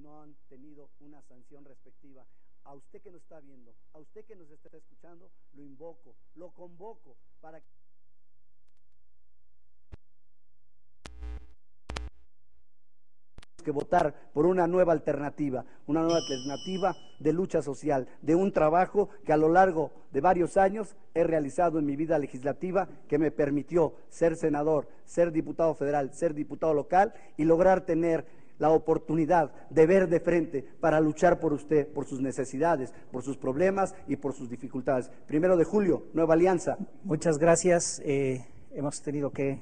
no han tenido una sanción respectiva. A usted que nos está viendo, a usted que nos está escuchando, lo invoco, lo convoco para que votar por una nueva alternativa de lucha social, de un trabajo que a lo largo de varios años he realizado en mi vida legislativa, que me permitió ser senador, ser diputado federal, ser diputado local y lograr tener la oportunidad de ver de frente para luchar por usted, por sus necesidades, por sus problemas y por sus dificultades. 1 de julio, Nueva Alianza. Muchas gracias. Hemos tenido que...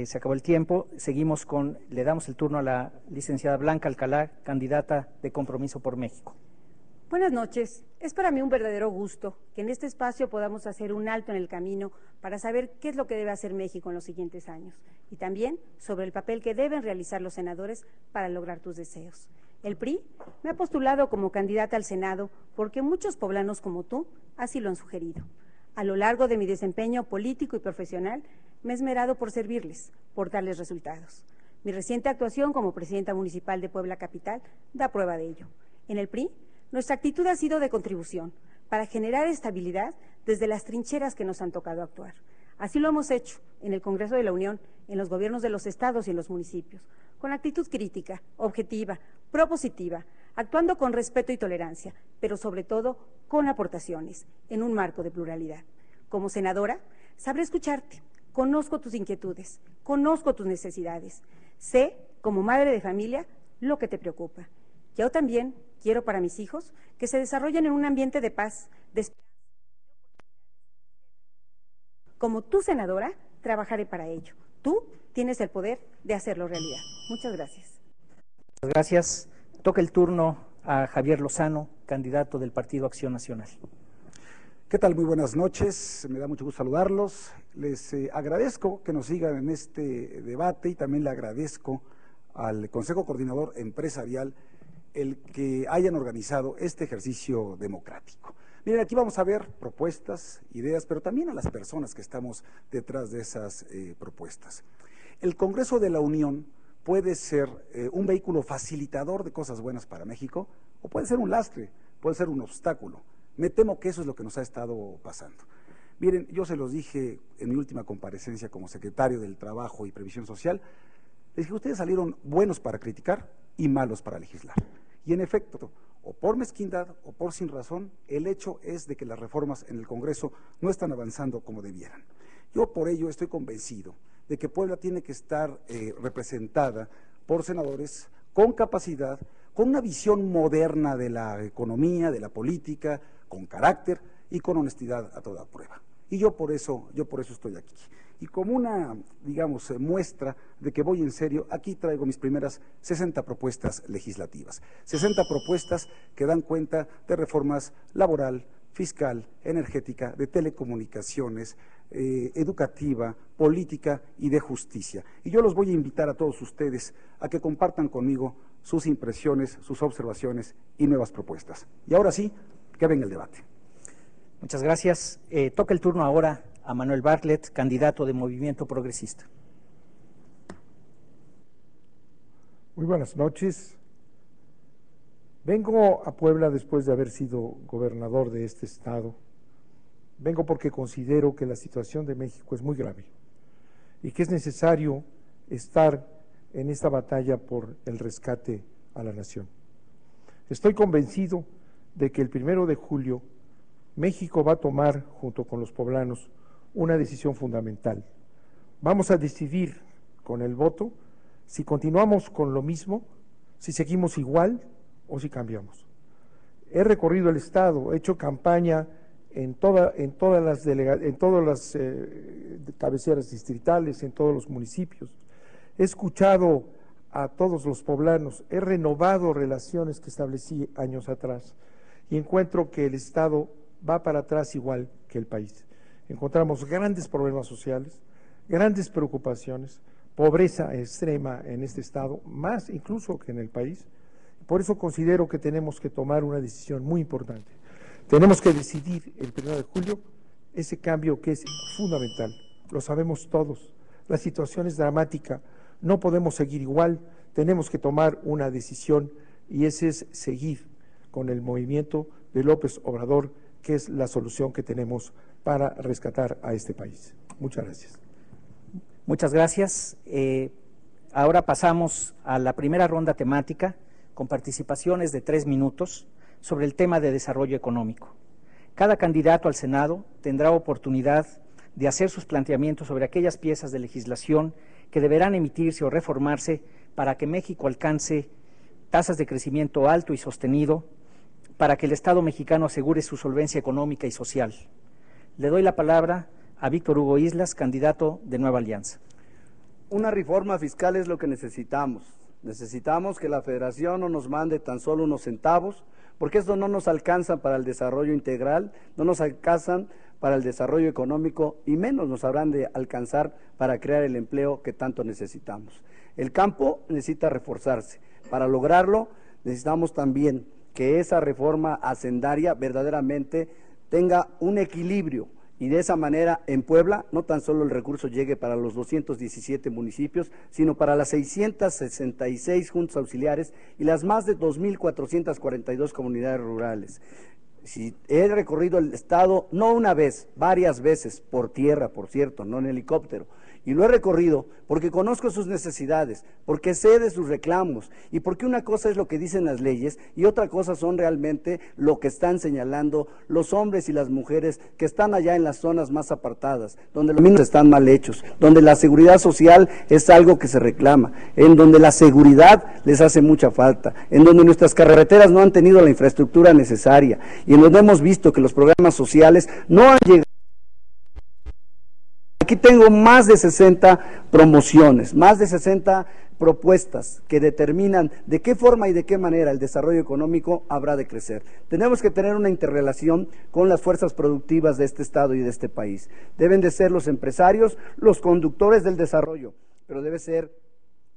se acabó el tiempo. Seguimos con, le damos el turno a la licenciada Blanca Alcalá, candidata de Compromiso por México. Buenas noches. Es para mí un verdadero gusto que en este espacio podamos hacer un alto en el camino para saber qué es lo que debe hacer México en los siguientes años y también sobre el papel que deben realizar los senadores para lograr tus deseos. El PRI me ha postulado como candidata al Senado porque muchos poblanos como tú así lo han sugerido. A lo largo de mi desempeño político y profesional, me he esmerado por servirles, por darles resultados. Mi reciente actuación como presidenta municipal de Puebla Capital da prueba de ello. En el PRI, nuestra actitud ha sido de contribución para generar estabilidad desde las trincheras que nos han tocado actuar. Así lo hemos hecho en el Congreso de la Unión, en los gobiernos de los estados y en los municipios, con actitud crítica, objetiva, propositiva, actuando con respeto y tolerancia, pero sobre todo con aportaciones, en un marco de pluralidad. Como senadora, sabré escucharte. Conozco tus inquietudes, conozco tus necesidades. Sé, como madre de familia, lo que te preocupa. Yo también quiero para mis hijos que se desarrollen en un ambiente de paz, de esperanza. Como tu senadora, trabajaré para ello. Tú tienes el poder de hacerlo realidad. Muchas gracias. Muchas gracias. Toca el turno a Javier Lozano, candidato del Partido Acción Nacional. ¿Qué tal? Muy buenas noches, me da mucho gusto saludarlos. Les agradezco que nos sigan en este debate y también le agradezco al Consejo Coordinador Empresarial el que hayan organizado este ejercicio democrático. Miren, aquí vamos a ver propuestas, ideas, pero también a las personas que estamos detrás de esas propuestas. El Congreso de la Unión puede ser un vehículo facilitador de cosas buenas para México o puede ser un lastre, puede ser un obstáculo. Me temo que eso es lo que nos ha estado pasando. Miren, yo se los dije en mi última comparecencia como secretario del Trabajo y Previsión Social, les dije que ustedes salieron buenos para criticar y malos para legislar. Y en efecto, o por mezquindad o por sin razón, el hecho es de que las reformas en el Congreso no están avanzando como debieran. Yo por ello estoy convencido de que Puebla tiene que estar representada por senadores con capacidad, con una visión moderna de la economía, de la política, con carácter y con honestidad a toda prueba. Y yo por eso estoy aquí. Y como una, digamos, muestra de que voy en serio, aquí traigo mis primeras 60 propuestas legislativas. 60 propuestas que dan cuenta de reformas laboral, fiscal, energética, de telecomunicaciones, educativa, política y de justicia. Y yo los voy a invitar a todos ustedes a que compartan conmigo sus impresiones, sus observaciones y nuevas propuestas. Y ahora sí, que venga el debate. Muchas gracias. Toca el turno ahora a Manuel Bartlett, candidato de Movimiento Progresista. Muy buenas noches. Vengo a Puebla después de haber sido gobernador de este estado. Vengo porque considero que la situación de México es muy grave y que es necesario estar en esta batalla por el rescate a la nación. Estoy convencido de que el 1 de julio México va a tomar, junto con los poblanos, una decisión fundamental. Vamos a decidir con el voto si continuamos con lo mismo, si seguimos igual o si cambiamos. He recorrido el estado, he hecho campaña en todas las cabeceras distritales, en todos los municipios. He escuchado a todos los poblanos, he renovado relaciones que establecí años atrás y encuentro que el estado va para atrás igual que el país. Encontramos grandes problemas sociales, grandes preocupaciones, pobreza extrema en este estado, más incluso que en el país. Por eso considero que tenemos que tomar una decisión muy importante. Tenemos que decidir el 1 de julio ese cambio que es fundamental. Lo sabemos todos. La situación es dramática. No podemos seguir igual. Tenemos que tomar una decisión y ese es seguir con el movimiento de López Obrador, que es la solución que tenemos para rescatar a este país. Muchas gracias. Muchas gracias. Ahora pasamos a la primera ronda temática con participaciones de 3 minutos sobre el tema de desarrollo económico. Cada candidato al Senado tendrá oportunidad de hacer sus planteamientos sobre aquellas piezas de legislación que deberán emitirse o reformarse para que México alcance tasas de crecimiento alto y sostenido, para que el Estado mexicano asegure su solvencia económica y social. Le doy la palabra a Víctor Hugo Islas, candidato de Nueva Alianza. Una reforma fiscal es lo que necesitamos. Necesitamos que la Federación no nos mande tan solo unos centavos, porque esto no nos alcanza para el desarrollo integral, no nos alcanzan para el desarrollo económico y menos nos habrán de alcanzar para crear el empleo que tanto necesitamos. El campo necesita reforzarse. Para lograrlo necesitamos también que esa reforma hacendaria verdaderamente tenga un equilibrio y de esa manera en Puebla no tan solo el recurso llegue para los 217 municipios, sino para las 666 juntas auxiliares y las más de 2.442 comunidades rurales. Si he recorrido el estado, no una vez, varias veces, por tierra, por cierto, no en helicóptero, y lo he recorrido porque conozco sus necesidades, porque sé de sus reclamos y porque una cosa es lo que dicen las leyes y otra cosa son realmente lo que están señalando los hombres y las mujeres que están allá en las zonas más apartadas, donde los caminos están mal hechos, donde la seguridad social es algo que se reclama, en donde la seguridad les hace mucha falta, en donde nuestras carreteras no han tenido la infraestructura necesaria y en donde hemos visto que los programas sociales no han llegado. Aquí tengo más de 60 promociones, más de 60 propuestas que determinan de qué forma y de qué manera el desarrollo económico habrá de crecer. Tenemos que tener una interrelación con las fuerzas productivas de este estado y de este país. Deben de ser los empresarios los conductores del desarrollo, pero debe ser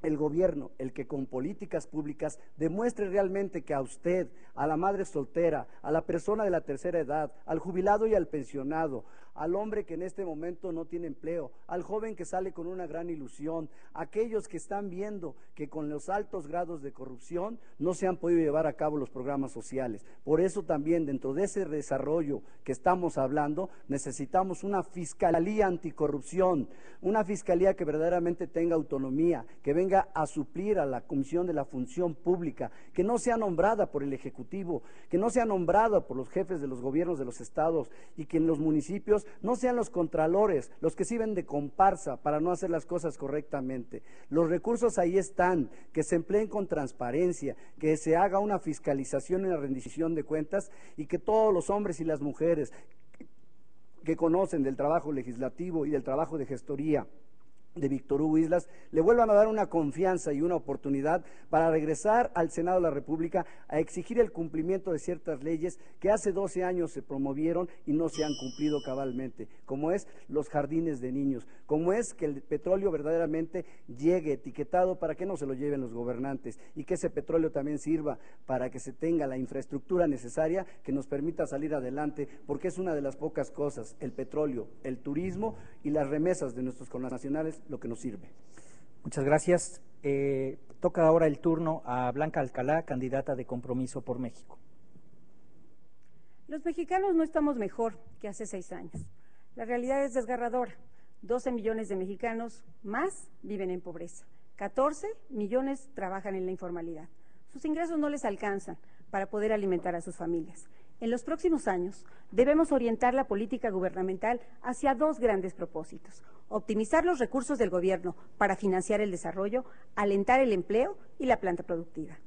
el gobierno el que con políticas públicas demuestre realmente que a usted, a la madre soltera, a la persona de la tercera edad, al jubilado y al pensionado, al hombre que en este momento no tiene empleo, al joven que sale con una gran ilusión, aquellos que están viendo que con los altos grados de corrupción no se han podido llevar a cabo los programas sociales. Por eso también dentro de ese desarrollo que estamos hablando, necesitamos una fiscalía anticorrupción, una fiscalía que verdaderamente tenga autonomía, que venga a suplir a la Comisión de la Función Pública, que no sea nombrada por el Ejecutivo, que no sea nombrada por los jefes de los gobiernos de los estados y que en los municipios no sean los contralores los que sirven de comparsa para no hacer las cosas correctamente. Los recursos ahí están, que se empleen con transparencia, que se haga una fiscalización y una rendición de cuentas y que todos los hombres y las mujeres que conocen del trabajo legislativo y del trabajo de gestoría de Víctor Hugo Islas, le vuelvan a dar una confianza y una oportunidad para regresar al Senado de la República a exigir el cumplimiento de ciertas leyes que hace 12 años se promovieron y no se han cumplido cabalmente, como es los jardines de niños, como es que el petróleo verdaderamente llegue etiquetado para que no se lo lleven los gobernantes y que ese petróleo también sirva para que se tenga la infraestructura necesaria que nos permita salir adelante, porque es una de las pocas cosas, el petróleo, el turismo y las remesas de nuestros connacionales lo que nos sirve. Muchas gracias. Toca ahora el turno a Blanca Alcalá, candidata de Compromiso por México. Los mexicanos no estamos mejor que hace 6 años. La realidad es desgarradora. 12 millones de mexicanos más viven en pobreza. 14 millones trabajan en la informalidad. Sus ingresos no les alcanzan para poder alimentar a sus familias. En los próximos años debemos orientar la política gubernamental hacia 2 grandes propósitos: optimizar los recursos del gobierno para financiar el desarrollo, alentar el empleo y la planta productiva.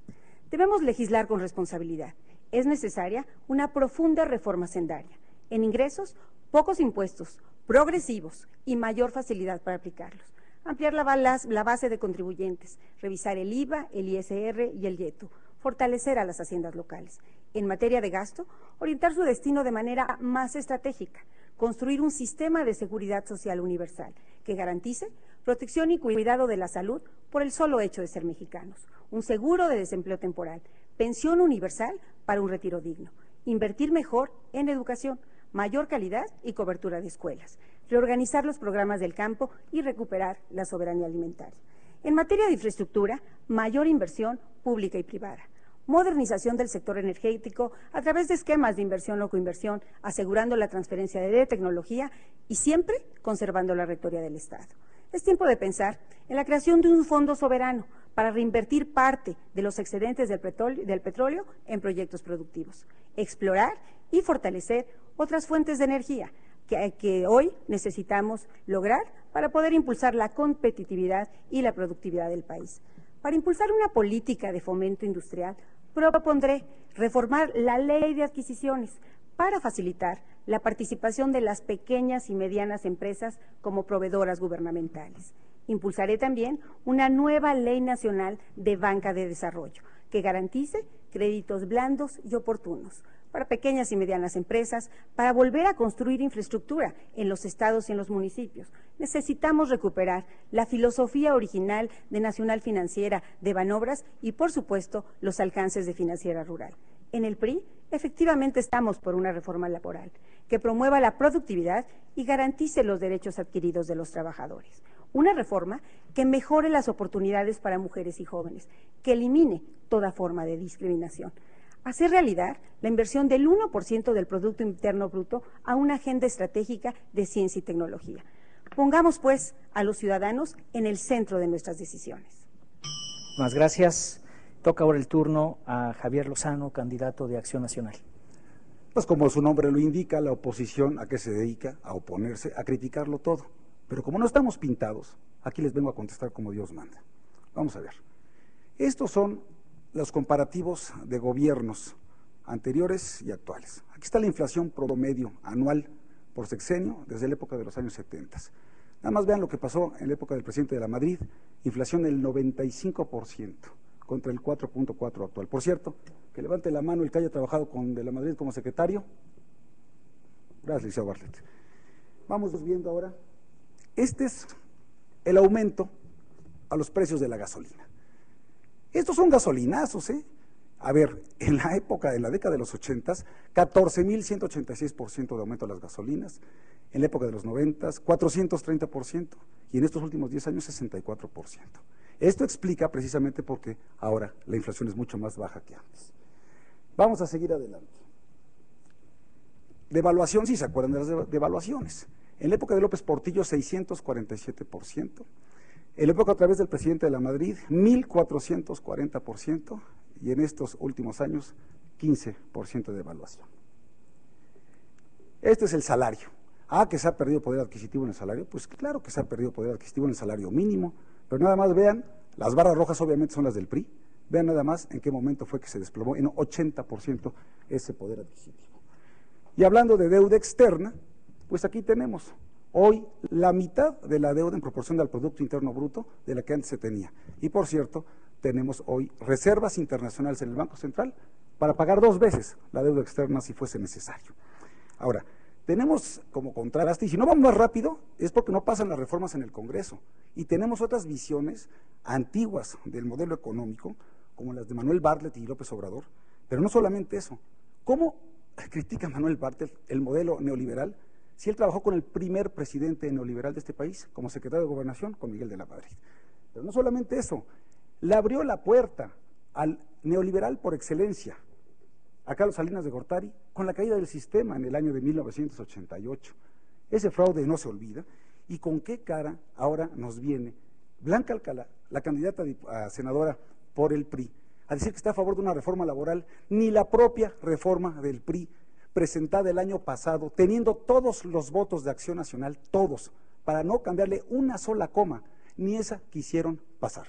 Debemos legislar con responsabilidad. Es necesaria una profunda reforma hacendaria. En ingresos, pocos impuestos, progresivos y mayor facilidad para aplicarlos. Ampliar la base de contribuyentes, revisar el IVA, el ISR y el IETU, fortalecer a las haciendas locales. En materia de gasto, orientar su destino de manera más estratégica, construir un sistema de seguridad social universal que garantice protección y cuidado de la salud por el solo hecho de ser mexicanos, un seguro de desempleo temporal, pensión universal para un retiro digno, invertir mejor en educación, mayor calidad y cobertura de escuelas, reorganizar los programas del campo y recuperar la soberanía alimentaria. En materia de infraestructura, mayor inversión pública y privada, modernización del sector energético a través de esquemas de inversión o coinversión, asegurando la transferencia de tecnología y siempre conservando la rectoría del Estado. Es tiempo de pensar en la creación de un fondo soberano para reinvertir parte de los excedentes del petróleo en proyectos productivos, explorar y fortalecer otras fuentes de energía que hoy necesitamos lograr para poder impulsar la competitividad y la productividad del país. Para impulsar una política de fomento industrial, propondré reformar la ley de adquisiciones para facilitar la participación de las pequeñas y medianas empresas como proveedoras gubernamentales. Impulsaré también una nueva ley nacional de banca de desarrollo que garantice créditos blandos y oportunos para pequeñas y medianas empresas, para volver a construir infraestructura en los estados y en los municipios. Necesitamos recuperar la filosofía original de Nacional Financiera, de Banobras y, por supuesto, los alcances de Financiera Rural. En el PRI, efectivamente estamos por una reforma laboral que promueva la productividad y garantice los derechos adquiridos de los trabajadores. Una reforma que mejore las oportunidades para mujeres y jóvenes, que elimine toda forma de discriminación. Hacer realidad la inversión del 1% del Producto Interno Bruto a una agenda estratégica de ciencia y tecnología. Pongamos, pues, a los ciudadanos en el centro de nuestras decisiones. Muchas gracias. Toca ahora el turno a Javier Lozano, candidato de Acción Nacional. Pues como su nombre lo indica, la oposición, ¿a qué se dedica? A oponerse, a criticarlo todo. Pero como no estamos pintados, aquí les vengo a contestar como Dios manda. Vamos a ver. Estos son los comparativos de gobiernos anteriores y actuales. Aquí está la inflación promedio anual por sexenio desde la época de los años 70. Nada más vean lo que pasó en la época del presidente de la Madrid, inflación del 95% contra el 4.4% actual. Por cierto, que levante la mano el que haya trabajado con de la Madrid como secretario. Gracias, Liceo Bartlett. Vamos viendo ahora. Este es el aumento a los precios de la gasolina. Estos son gasolinazos, ¿eh? A ver, en la época de la década de los 80, 14.186% de aumento a las gasolinas, en la época de los 90, 430%, y en estos últimos 10 años, 64%. Esto explica precisamente por qué ahora la inflación es mucho más baja que antes. Vamos a seguir adelante. Devaluación, sí se acuerdan de las devaluaciones. En la época de López Portillo, 647%. En la época a través del presidente de la Madrid, 1.440%, y en estos últimos años, 15% de devaluación. Este es el salario. ¿Que se ha perdido poder adquisitivo en el salario? Pues claro que se ha perdido poder adquisitivo en el salario mínimo, pero nada más vean, las barras rojas obviamente son las del PRI, vean nada más en qué momento fue que se desplomó en 80% ese poder adquisitivo. Y hablando de deuda externa, pues aquí tenemos hoy la mitad de la deuda en proporción al Producto Interno Bruto de la que antes se tenía. Y por cierto, tenemos hoy reservas internacionales en el Banco Central para pagar 2 veces la deuda externa si fuese necesario. Ahora, tenemos como contraste, y si no vamos más rápido, es porque no pasan las reformas en el Congreso. Y tenemos otras visiones antiguas del modelo económico, como las de Manuel Bartlett y López Obrador. Pero no solamente eso. ¿Cómo critica Manuel Bartlett el modelo neoliberal si él trabajó con el primer presidente neoliberal de este país, como secretario de Gobernación, con Miguel de la Madrid? Pero no solamente eso, le abrió la puerta al neoliberal por excelencia, a Carlos Salinas de Gortari, con la caída del sistema en el año de 1988. Ese fraude no se olvida. ¿Y con qué cara ahora nos viene Blanca Alcalá, la candidata a senadora por el PRI, a decir que está a favor de una reforma laboral? Ni la propia reforma del PRI, presentada el año pasado, teniendo todos los votos de Acción Nacional, todos, para no cambiarle una sola coma, ni esa quisieron pasar.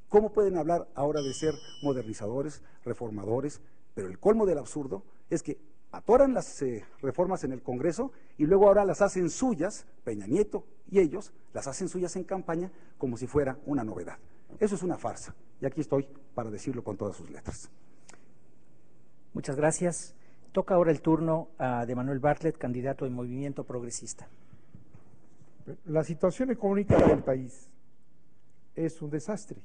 ¿Cómo pueden hablar ahora de ser modernizadores, reformadores? Pero el colmo del absurdo es que atoran las reformas en el Congreso y luego ahora las hacen suyas, Peña Nieto y ellos, las hacen suyas en campaña como si fuera una novedad. Eso es una farsa, y aquí estoy para decirlo con todas sus letras. Muchas gracias. Toca ahora el turno de Manuel Bartlett, candidato de Movimiento Progresista. La situación económica del país es un desastre.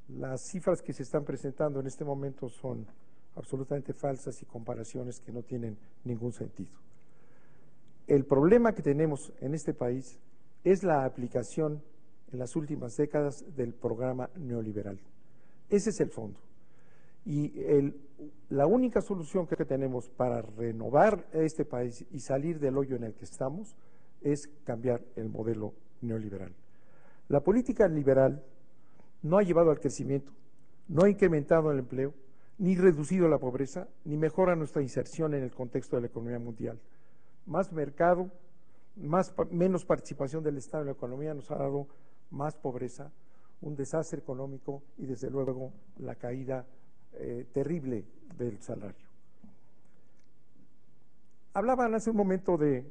Las cifras que se están presentando en este momento son absolutamente falsas y comparaciones que no tienen ningún sentido. El problema que tenemos en este país es la aplicación en las últimas décadas del programa neoliberal. Ese es el fondo. Y la única solución que tenemos para renovar este país y salir del hoyo en el que estamos es cambiar el modelo neoliberal. La política liberal no ha llevado al crecimiento, no ha incrementado el empleo, ni reducido la pobreza, ni mejora nuestra inserción en el contexto de la economía mundial. Más mercado, menos participación del Estado en la economía nos ha dado más pobreza, un desastre económico y desde luego la caída terrible del salario. Hablaban hace un momento de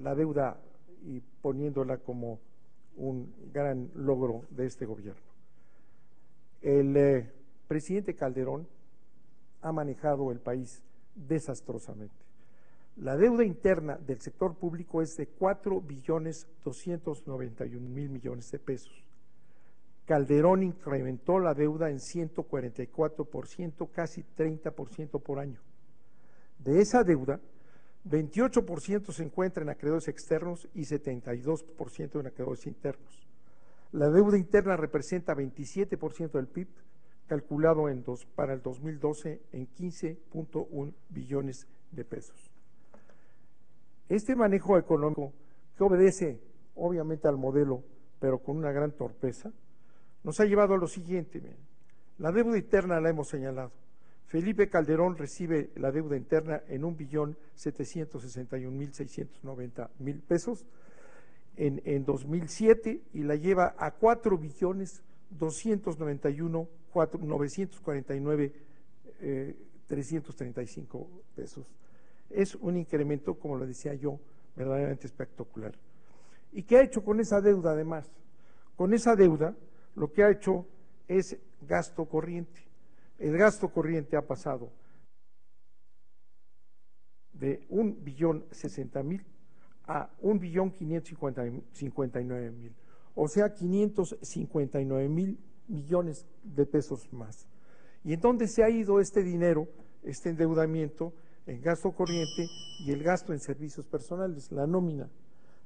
la deuda y poniéndola como un gran logro de este gobierno. El presidente Calderón ha manejado el país desastrosamente. La deuda interna del sector público es de 4.291.000 millones de pesos. Calderón incrementó la deuda en 144%, casi 30% por año. De esa deuda, 28% se encuentra en acreedores externos y 72% en acreedores internos. La deuda interna representa 27% del PIB, calculado para el 2012 en 15.1 billones de pesos. Este manejo económico, que obedece obviamente al modelo, pero con una gran torpeza, nos ha llevado a lo siguiente. La deuda interna la hemos señalado. Felipe Calderón recibe la deuda interna en 1.761.690.000 pesos en 2007 y la lleva a 4.291.949.335 pesos. Es un incremento, como lo decía yo, verdaderamente espectacular. ¿Y qué ha hecho con esa deuda además? Con esa deuda lo que ha hecho es gasto corriente. El gasto corriente ha pasado de 1.060.000 a 1.559.000, o sea, 559.000 millones de pesos más. ¿Y en dónde se ha ido este dinero, este endeudamiento? En gasto corriente y el gasto en servicios personales, la nómina.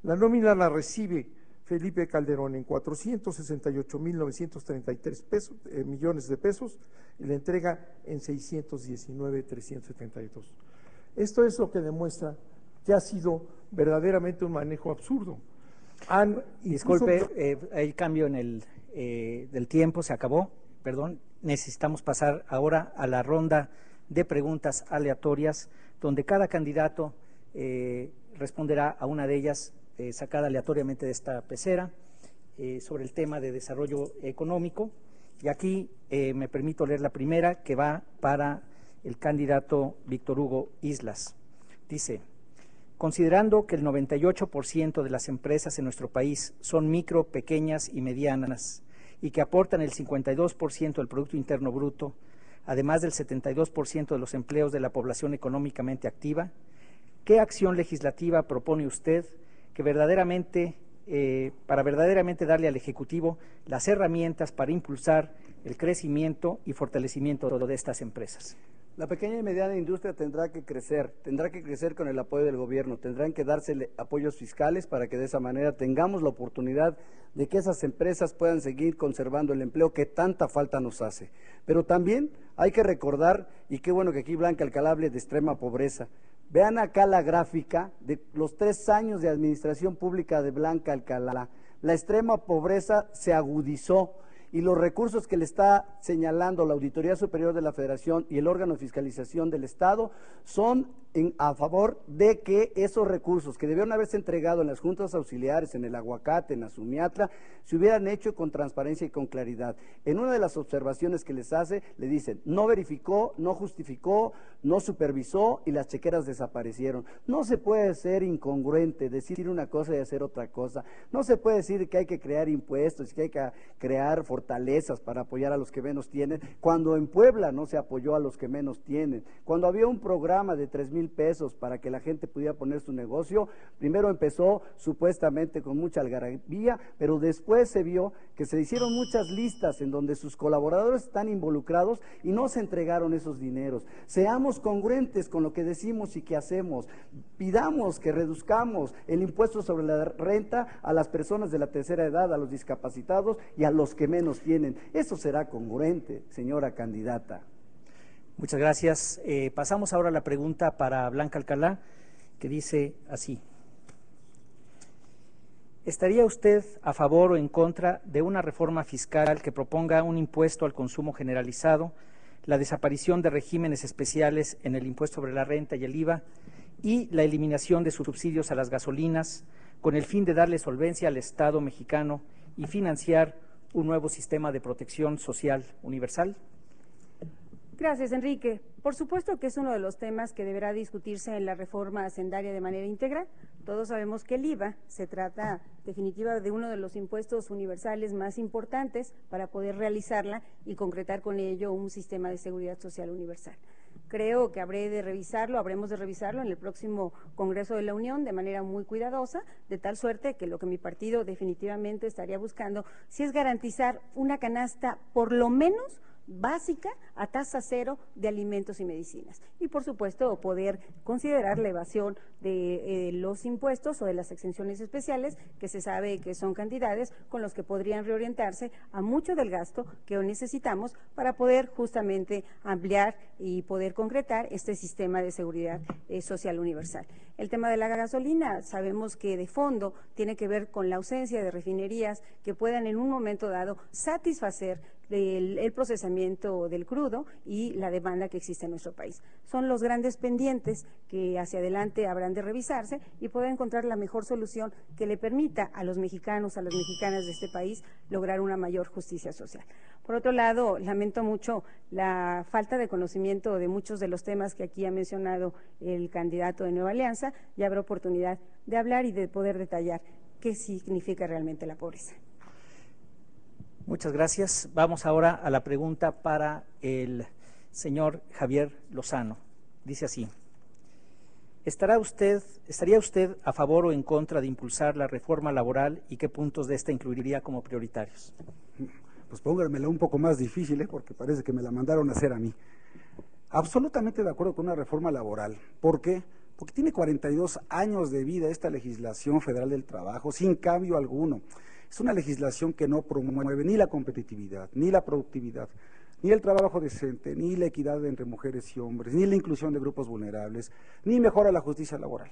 La nómina la recibe Felipe Calderón en 468.933 millones de pesos y la entrega en 619.372. Esto es lo que demuestra que ha sido verdaderamente un manejo absurdo. Disculpe, hay cambio en del tiempo, se acabó, perdón. Necesitamos pasar ahora a la ronda de preguntas aleatorias, donde cada candidato responderá a una de ellas sacada aleatoriamente de esta pecera sobre el tema de desarrollo económico. Y aquí me permito leer la primera, que va para el candidato Víctor Hugo Islas. Dice: considerando que el 98% de las empresas en nuestro país son micro, pequeñas y medianas y que aportan el 52% del Producto Interno Bruto, además del 72% de los empleos de la población económicamente activa, ¿qué acción legislativa propone usted que para verdaderamente darle al Ejecutivo las herramientas para impulsar el crecimiento y fortalecimiento de estas empresas? La pequeña y mediana industria tendrá que crecer con el apoyo del gobierno, tendrán que dársele apoyos fiscales para que de esa manera tengamos la oportunidad de que esas empresas puedan seguir conservando el empleo que tanta falta nos hace. Pero también hay que recordar, y qué bueno que aquí Blanca Alcalá hable de extrema pobreza. Vean acá la gráfica de los 3 años de administración pública de Blanca Alcalá. La extrema pobreza se agudizó y los recursos que le está señalando la Auditoría Superior de la Federación y el órgano de fiscalización del Estado son a favor de que esos recursos que debieron haberse entregado en las juntas auxiliares, en el Aguacate, en Azumiatla, se hubieran hecho con transparencia y con claridad. En una de las observaciones que les hace, le dicen, no verificó, no justificó, no supervisó y las chequeras desaparecieron. No se puede ser incongruente, decir una cosa y hacer otra cosa. No se puede decir que hay que crear impuestos, que hay que crear fortalezas para apoyar a los que menos tienen, cuando en Puebla no se apoyó a los que menos tienen. Cuando había un programa de 3,000 pesos para que la gente pudiera poner su negocio, primero empezó supuestamente con mucha algarabía, pero después se vio que se hicieron muchas listas en donde sus colaboradores están involucrados y no se entregaron esos dineros. Seamos congruentes con lo que decimos y que hacemos. Pidamos que reduzcamos el impuesto sobre la renta a las personas de la tercera edad, a los discapacitados y a los que menos tienen. Eso será congruente, señora candidata. Muchas gracias. Pasamos ahora a la pregunta para Blanca Alcalá, que dice así. ¿Estaría usted a favor o en contra de una reforma fiscal que proponga un impuesto al consumo generalizado, la desaparición de regímenes especiales en el impuesto sobre la renta y el IVA y la eliminación de sus subsidios a las gasolinas, con el fin de darle solvencia al Estado mexicano y financiar un nuevo sistema de protección social universal? Gracias, Enrique. Por supuesto que es uno de los temas que deberá discutirse en la reforma hacendaria de manera integral. Todos sabemos que el IVA se trata definitiva de uno de los impuestos universales más importantes para poder realizarla y concretar con ello un sistema de seguridad social universal. Creo que habremos de revisarlo en el próximo Congreso de la Unión de manera muy cuidadosa, de tal suerte que lo que mi partido definitivamente estaría buscando sí es garantizar una canasta por lo menos básica a tasa cero de alimentos y medicinas. Y por supuesto poder considerar la evasión de los impuestos o de las exenciones especiales que se sabe que son cantidades con los que podrían reorientarse a mucho del gasto que hoy necesitamos para poder justamente ampliar y poder concretar este sistema de seguridad social universal. El tema de la gasolina, sabemos que de fondo tiene que ver con la ausencia de refinerías que puedan en un momento dado satisfacer el procesamiento del crudo y la demanda que existe en nuestro país. Son los grandes pendientes que hacia adelante habrán de revisarse y poder encontrar la mejor solución que le permita a los mexicanos, a las mexicanas de este país, lograr una mayor justicia social. Por otro lado, lamento mucho la falta de conocimiento de muchos de los temas que aquí ha mencionado el candidato de Nueva Alianza, y habrá oportunidad de hablar y de poder detallar qué significa realmente la pobreza. Muchas gracias. Vamos ahora a la pregunta para el señor Javier Lozano. Dice así. ¿Estaría usted a favor o en contra de impulsar la reforma laboral y qué puntos de esta incluiría como prioritarios? Pues pónganmela un poco más difícil, porque parece que me la mandaron a hacer a mí. Absolutamente de acuerdo con una reforma laboral. ¿Por qué? Porque tiene 42 años de vida esta legislación federal del trabajo, sin cambio alguno. Es una legislación que no promueve ni la competitividad, ni la productividad, ni el trabajo decente, ni la equidad entre mujeres y hombres, ni la inclusión de grupos vulnerables, ni mejora la justicia laboral.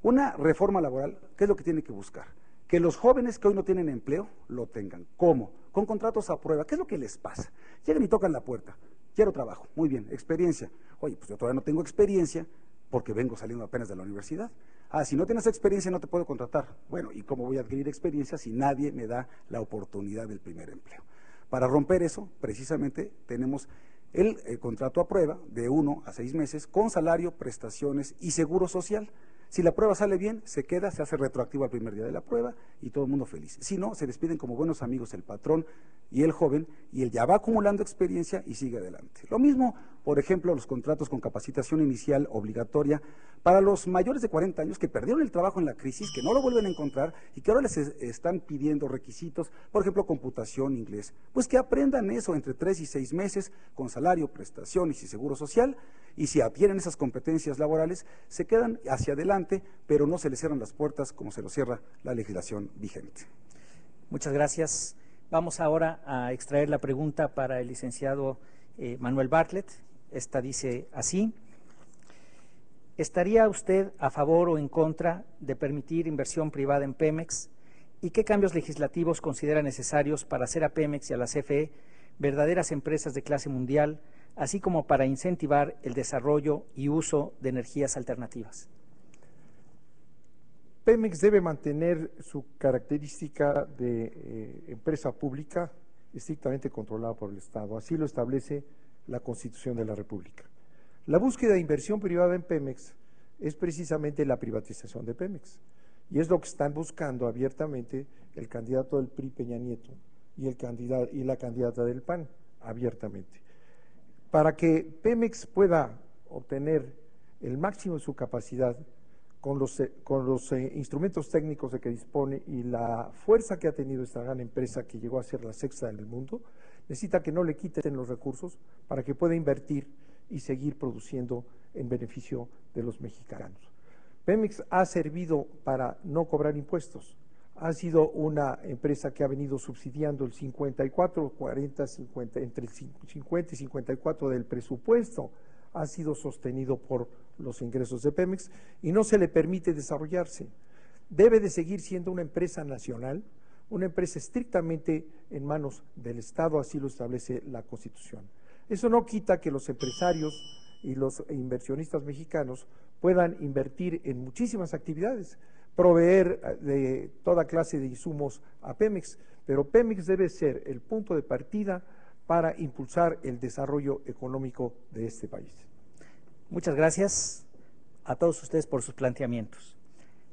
Una reforma laboral, ¿qué es lo que tiene que buscar? Que los jóvenes que hoy no tienen empleo lo tengan. ¿Cómo? Con contratos a prueba. ¿Qué es lo que les pasa? Llegan y tocan la puerta. Quiero trabajo. Muy bien. Experiencia. Oye, pues yo todavía no tengo experiencia porque vengo saliendo apenas de la universidad. Ah, si no tienes experiencia no te puedo contratar. Bueno, ¿y cómo voy a adquirir experiencia si nadie me da la oportunidad del primer empleo? Para romper eso, precisamente, tenemos el contrato a prueba de 1 a 6 meses con salario, prestaciones y seguro social. Si la prueba sale bien, se queda, se hace retroactivo al primer día de la prueba y todo el mundo feliz. Si no, se despiden como buenos amigos el patrón y el joven, y él ya va acumulando experiencia y sigue adelante. Lo mismo, por ejemplo, los contratos con capacitación inicial obligatoria para los mayores de 40 años que perdieron el trabajo en la crisis, que no lo vuelven a encontrar y que ahora les están pidiendo requisitos, por ejemplo, computación, inglés. Pues que aprendan eso entre 3 y 6 meses con salario, prestaciones y seguro social, y si adquieren esas competencias laborales, se quedan hacia adelante, pero no se les cierran las puertas como se lo cierra la legislación vigente. Muchas gracias. Vamos ahora a extraer la pregunta para el licenciado Manuel Bartlett. Esta dice así. ¿Estaría usted a favor o en contra de permitir inversión privada en Pemex? ¿Y qué cambios legislativos considera necesarios para hacer a Pemex y a la CFE verdaderas empresas de clase mundial, así como para incentivar el desarrollo y uso de energías alternativas? Pemex debe mantener su característica de empresa pública estrictamente controlada por el Estado. Así lo establece la Constitución de la República. La búsqueda de inversión privada en Pemex es precisamente la privatización de Pemex. Y es lo que están buscando abiertamente el candidato del PRI, Peña Nieto, y la candidata del PAN, abiertamente. Para que Pemex pueda obtener el máximo de su capacidad con los instrumentos técnicos de que dispone y la fuerza que ha tenido esta gran empresa que llegó a ser la sexta en el mundo, necesita que no le quiten los recursos para que pueda invertir y seguir produciendo en beneficio de los mexicanos. Pemex ha servido para no cobrar impuestos, ha sido una empresa que ha venido subsidiando el 54, 40, 50, entre el 50 y 54 del presupuesto, ha sido sostenido por los ingresos de Pemex y no se le permite desarrollarse. Debe de seguir siendo una empresa nacional, una empresa estrictamente en manos del Estado, así lo establece la Constitución. Eso no quita que los empresarios y los inversionistas mexicanos puedan invertir en muchísimas actividades, proveer de toda clase de insumos a Pemex, pero Pemex debe ser el punto de partida para impulsar el desarrollo económico de este país. Muchas gracias a todos ustedes por sus planteamientos.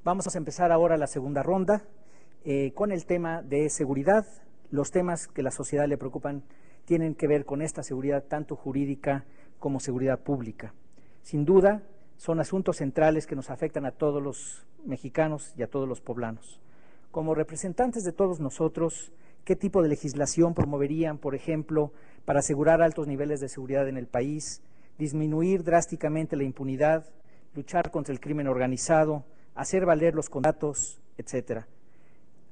Vamos a empezar ahora la segunda ronda con el tema de seguridad. Los temas que a la sociedad le preocupan tienen que ver con esta seguridad tanto jurídica como seguridad pública. Sin duda, son asuntos centrales que nos afectan a todos los mexicanos y a todos los poblanos. Como representantes de todos nosotros, ¿qué tipo de legislación promoverían, por ejemplo, para asegurar altos niveles de seguridad en el país, disminuir drásticamente la impunidad, luchar contra el crimen organizado, hacer valer los contratos, etcétera?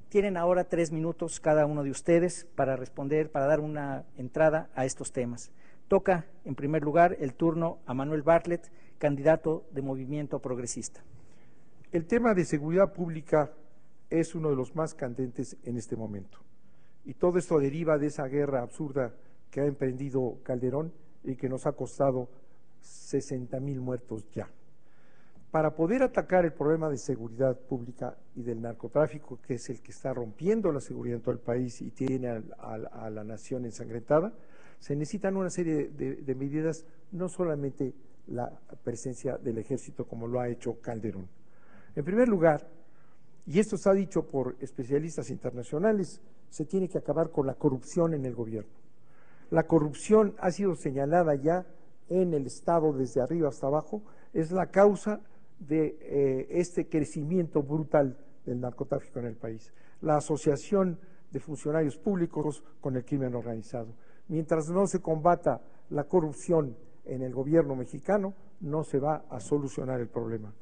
Tienen ahora 3 minutos cada uno de ustedes para responder, para dar una entrada a estos temas. Toca, en primer lugar, el turno a Manuel Bartlett, candidato de Movimiento Progresista. El tema de seguridad pública es uno de los más candentes en este momento. Y todo esto deriva de esa guerra absurda que ha emprendido Calderón y que nos ha costado 60,000 muertos ya. Para poder atacar el problema de seguridad pública y del narcotráfico, que es el que está rompiendo la seguridad en todo el país y tiene a la nación ensangrentada, se necesitan una serie de medidas, no solamente la presencia del ejército como lo ha hecho Calderón. En primer lugar, y esto está dicho por especialistas internacionales, se tiene que acabar con la corrupción en el gobierno. La corrupción ha sido señalada ya en el Estado desde arriba hasta abajo, es la causa de este crecimiento brutal del narcotráfico en el país. La asociación de funcionarios públicos con el crimen organizado. Mientras no se combata la corrupción en el gobierno mexicano, no se va a solucionar el problema.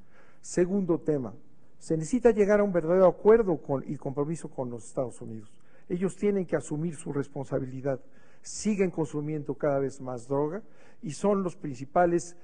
Segundo tema, se necesita llegar a un verdadero acuerdo y compromiso con los Estados Unidos. Ellos tienen que asumir su responsabilidad. Siguen consumiendo cada vez más droga y son los principales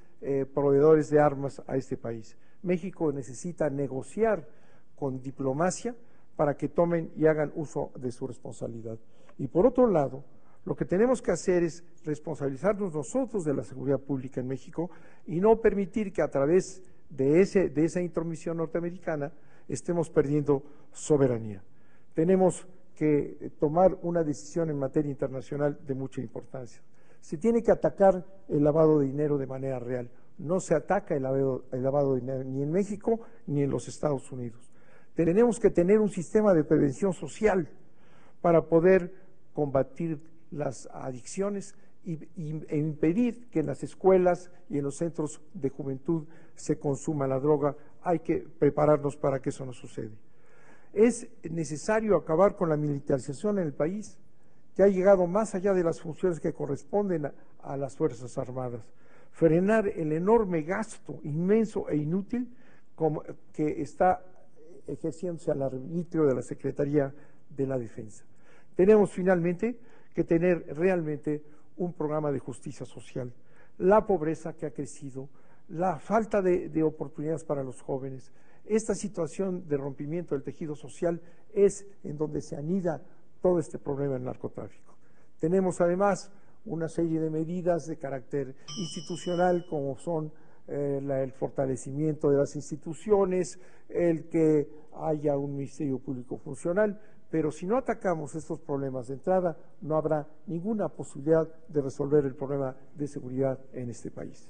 proveedores de armas a este país. México necesita negociar con diplomacia para que tomen y hagan uso de su responsabilidad. Y por otro lado, lo que tenemos que hacer es responsabilizarnos nosotros de la seguridad pública en México y no permitir que a través de esa intromisión norteamericana estemos perdiendo soberanía. Tenemos que tomar una decisión en materia internacional de mucha importancia. Se tiene que atacar el lavado de dinero de manera real. No se ataca el lavado de dinero ni en México ni en los Estados Unidos. Tenemos que tener un sistema de prevención social para poder combatir las adicciones e impedir que en las escuelas y en los centros de juventud se consuma la droga. Hay que prepararnos para que eso no suceda. Es necesario acabar con la militarización en el país, que ha llegado más allá de las funciones que corresponden a las Fuerzas Armadas. Frenar el enorme gasto inmenso e inútil que está ejerciéndose al arbitrio de la Secretaría de la Defensa. Tenemos finalmente que tener realmente un programa de justicia social. La pobreza que ha crecido, la falta de oportunidades para los jóvenes, esta situación de rompimiento del tejido social es en donde se anida todo este problema del narcotráfico. Tenemos además una serie de medidas de carácter institucional como son el fortalecimiento de las instituciones, el que haya un Ministerio Público funcional, pero si no atacamos estos problemas de entrada, no habrá ninguna posibilidad de resolver el problema de seguridad en este país.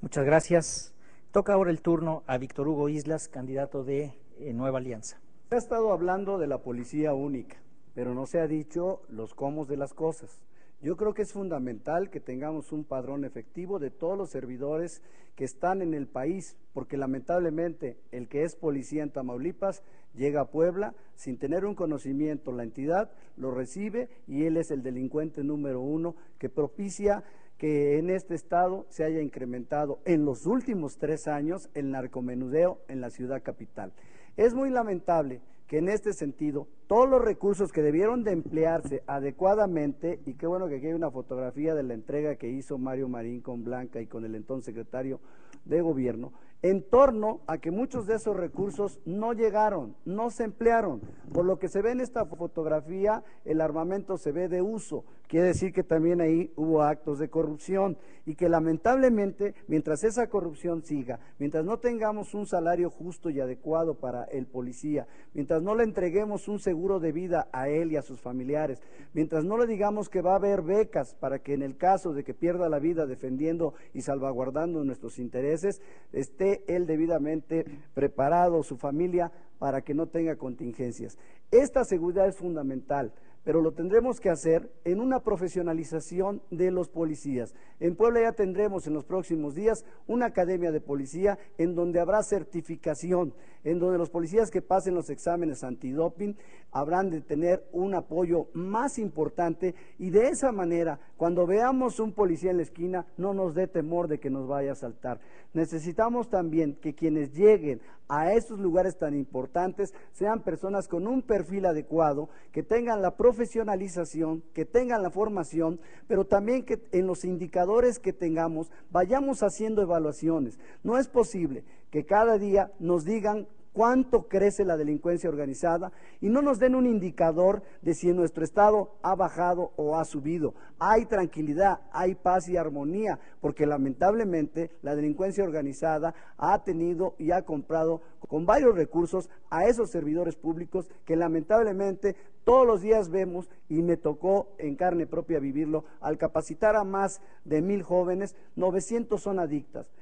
Muchas gracias. Toca ahora el turno a Víctor Hugo Islas, candidato de Nueva Alianza. Se ha estado hablando de la policía única, pero no se ha dicho los cómo de las cosas. Yo creo que es fundamental que tengamos un padrón efectivo de todos los servidores que están en el país, porque lamentablemente el que es policía en Tamaulipas llega a Puebla sin tener un conocimiento, la entidad lo recibe y él es el delincuente número 1 que propicia que en este estado se haya incrementado en los últimos 3 años el narcomenudeo en la ciudad capital. Es muy lamentable que en este sentido todos los recursos que debieron de emplearse adecuadamente, y qué bueno que aquí hay una fotografía de la entrega que hizo Mario Marín con Blanca y con el entonces secretario de Gobierno, en torno a que muchos de esos recursos no llegaron, no se emplearon. Por lo que se ve en esta fotografía, el armamento se ve de uso, quiere decir que también ahí hubo actos de corrupción y que lamentablemente, mientras esa corrupción siga, mientras no tengamos un salario justo y adecuado para el policía, mientras no le entreguemos un seguro de vida a él y a sus familiares, mientras no le digamos que va a haber becas para que en el caso de que pierda la vida defendiendo y salvaguardando nuestros intereses, esté él debidamente preparado, su familia, para que no tenga contingencias. Esta seguridad es fundamental, pero lo tendremos que hacer en una profesionalización de los policías. En Puebla ya tendremos en los próximos días una academia de policía en donde habrá certificación, en donde los policías que pasen los exámenes antidoping habrán de tener un apoyo más importante, y de esa manera, cuando veamos un policía en la esquina, no nos dé temor de que nos vaya a asaltar. Necesitamos también que quienes lleguen a estos lugares tan importantes sean personas con un perfil adecuado, que tengan la profesionalización, que tengan la formación, pero también que en los indicadores que tengamos vayamos haciendo evaluaciones. No es posible que cada día nos digan cuánto crece la delincuencia organizada y no nos den un indicador de si en nuestro estado ha bajado o ha subido. Hay tranquilidad, hay paz y armonía, porque lamentablemente la delincuencia organizada ha tenido y ha comprado con varios recursos a esos servidores públicos que lamentablemente todos los días vemos, y me tocó en carne propia vivirlo, al capacitar a más de 1000 jóvenes, 900 son adictos.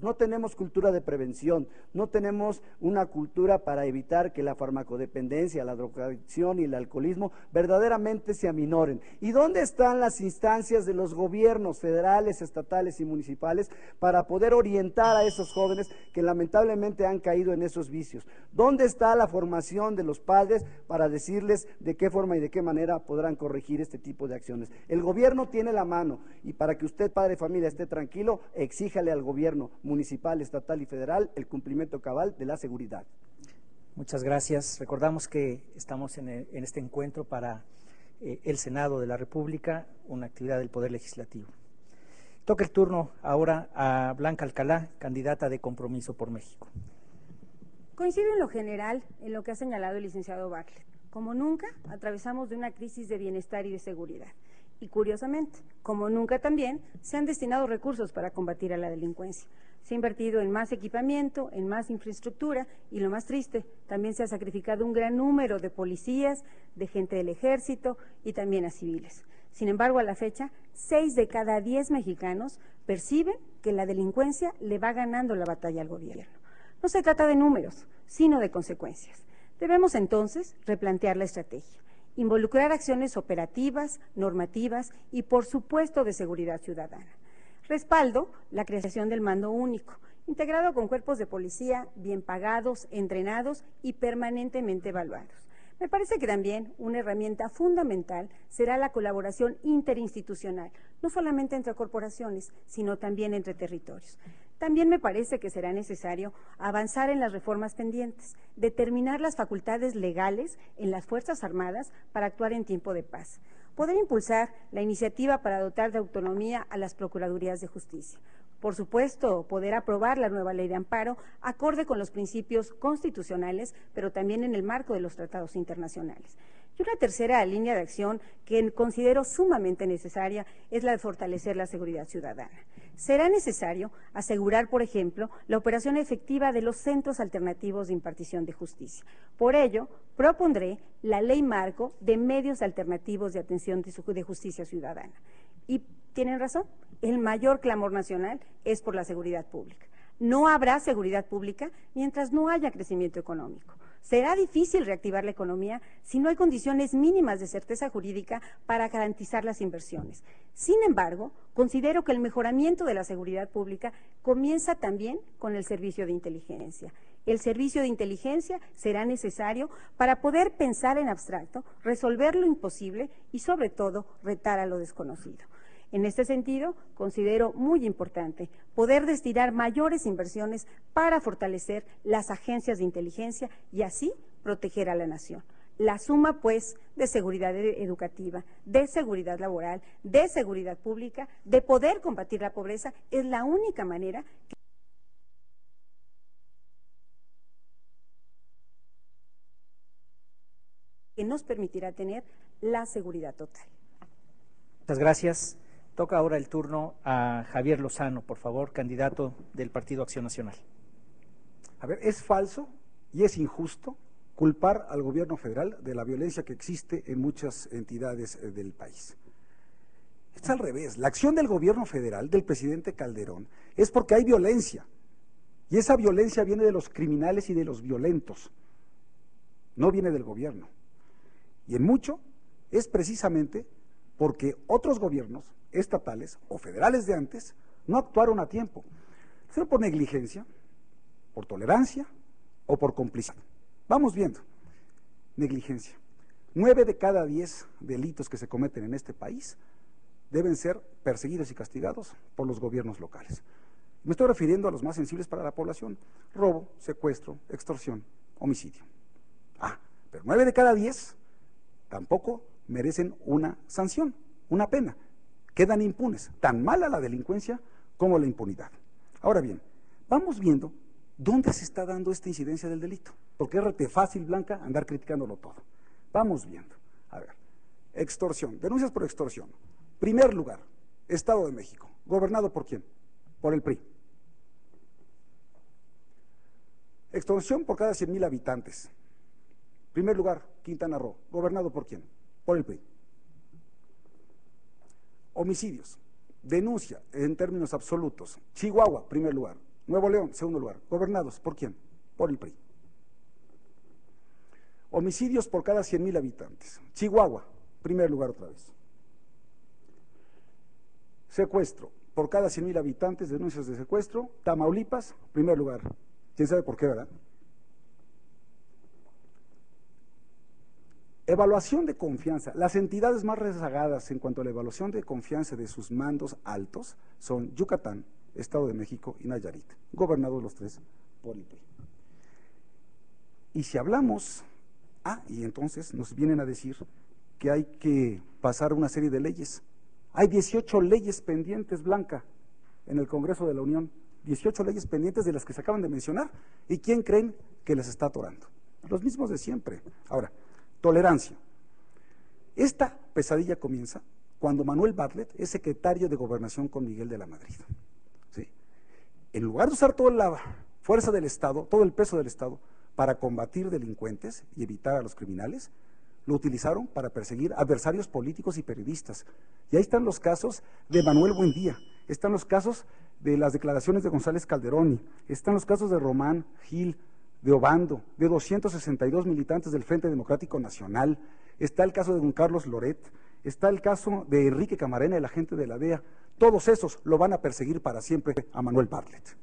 No tenemos cultura de prevención, no tenemos una cultura para evitar que la farmacodependencia, la drogadicción y el alcoholismo verdaderamente se aminoren. ¿Y dónde están las instancias de los gobiernos federales, estatales y municipales para poder orientar a esos jóvenes que lamentablemente han caído en esos vicios? ¿Dónde está la formación de los padres para decirles de qué forma y de qué manera podrán corregir este tipo de acciones? El gobierno tiene la mano, y para que usted, padre de familia, esté tranquilo, exíjale al gobierno municipal, estatal y federal el cumplimiento cabal de la seguridad. Muchas gracias. Recordamos que estamos en este encuentro para el Senado de la República, una actividad del Poder Legislativo. Toca el turno ahora a Blanca Alcalá, candidata de Compromiso por México. Coincido en lo general en lo que ha señalado el licenciado Bartlett. Como nunca, atravesamos de una crisis de bienestar y de seguridad. Y curiosamente, como nunca también, se han destinado recursos para combatir a la delincuencia. Se ha invertido en más equipamiento, en más infraestructura, y lo más triste, también se ha sacrificado un gran número de policías, de gente del ejército y también a civiles. Sin embargo, a la fecha, 6 de cada 10 mexicanos perciben que la delincuencia le va ganando la batalla al gobierno. No se trata de números, sino de consecuencias. Debemos entonces replantear la estrategia, involucrar acciones operativas, normativas y, por supuesto, de seguridad ciudadana. Respaldo la creación del mando único, integrado con cuerpos de policía bien pagados, entrenados y permanentemente evaluados. Me parece que también una herramienta fundamental será la colaboración interinstitucional, no solamente entre corporaciones, sino también entre territorios. También me parece que será necesario avanzar en las reformas pendientes, determinar las facultades legales en las Fuerzas Armadas para actuar en tiempo de paz, poder impulsar la iniciativa para dotar de autonomía a las Procuradurías de Justicia. Por supuesto, poder aprobar la nueva ley de amparo acorde con los principios constitucionales, pero también en el marco de los tratados internacionales. Y una tercera línea de acción que considero sumamente necesaria es la de fortalecer la seguridad ciudadana. Será necesario asegurar, por ejemplo, la operación efectiva de los centros alternativos de impartición de justicia. Por ello, propondré la ley marco de medios alternativos de atención de justicia ciudadana. Y tienen razón, el mayor clamor nacional es por la seguridad pública. No habrá seguridad pública mientras no haya crecimiento económico. Será difícil reactivar la economía si no hay condiciones mínimas de certeza jurídica para garantizar las inversiones. Sin embargo, considero que el mejoramiento de la seguridad pública comienza también con el servicio de inteligencia. El servicio de inteligencia será necesario para poder pensar en abstracto, resolver lo imposible y, sobre todo, retar a lo desconocido. En este sentido, considero muy importante poder destinar mayores inversiones para fortalecer las agencias de inteligencia y así proteger a la nación. La suma, pues, de seguridad educativa, de seguridad laboral, de seguridad pública, de poder combatir la pobreza, es la única manera que nos permitirá tener la seguridad total. Muchas gracias. Toca ahora el turno a Javier Lozano, por favor, candidato del Partido Acción Nacional. A ver, es falso y es injusto culpar al gobierno federal de la violencia que existe en muchas entidades del país. Es al revés. La acción del gobierno federal, del presidente Calderón, es porque hay violencia. Y esa violencia viene de los criminales y de los violentos. No viene del gobierno. Y en mucho es precisamente porque otros gobiernos estatales o federales de antes no actuaron a tiempo. Sea por negligencia, por tolerancia o por complicidad. Vamos viendo. Negligencia. 9 de cada 10 delitos que se cometen en este país deben ser perseguidos y castigados por los gobiernos locales. Me estoy refiriendo a los más sensibles para la población: robo, secuestro, extorsión, homicidio. Pero 9 de cada 10 tampoco merecen una sanción, una pena. Quedan impunes. Tan mala la delincuencia como la impunidad. Ahora bien, vamos viendo dónde se está dando esta incidencia del delito, porque es rete fácil, Blanca, andar criticándolo todo. Vamos viendo. A ver, extorsión, denuncias por extorsión. Primer lugar, Estado de México. ¿Gobernado por quién? Por el PRI. Extorsión por cada 100,000 habitantes. Primer lugar, Quintana Roo. ¿Gobernado por quién? Por el PRI. Homicidios, denuncia en términos absolutos. Chihuahua, primer lugar. Nuevo León, segundo lugar. ¿Gobernados por quién? Por el PRI. Homicidios por cada 100,000 habitantes. Chihuahua, primer lugar otra vez. Secuestro, por cada 100,000 habitantes, denuncias de secuestro. Tamaulipas, primer lugar. ¿Quién sabe por qué, verdad? Evaluación de confianza. Las entidades más rezagadas en cuanto a la evaluación de confianza de sus mandos altos son Yucatán, Estado de México y Nayarit, gobernados los tres por el PRI. Y si hablamos, y entonces nos vienen a decir que hay que pasar una serie de leyes. Hay 18 leyes pendientes, Blanca, en el Congreso de la Unión, 18 leyes pendientes de las que se acaban de mencionar. ¿Y quién creen que las está atorando? Los mismos de siempre. Ahora, tolerancia. Esta pesadilla comienza cuando Manuel Bartlett es secretario de Gobernación con Miguel de la Madrid. ¿Sí? En lugar de usar toda la fuerza del Estado, todo el peso del Estado, para combatir delincuentes y evitar a los criminales, lo utilizaron para perseguir adversarios políticos y periodistas. Y ahí están los casos de Manuel Buendía, están los casos de las declaraciones de González Calderoni, están los casos de Román Gil, de Obando, de 262 militantes del Frente Democrático Nacional, está el caso de don Carlos Loret, está el caso de Enrique Camarena, el agente de la DEA. Todos esos lo van a perseguir para siempre a Manuel Bartlett.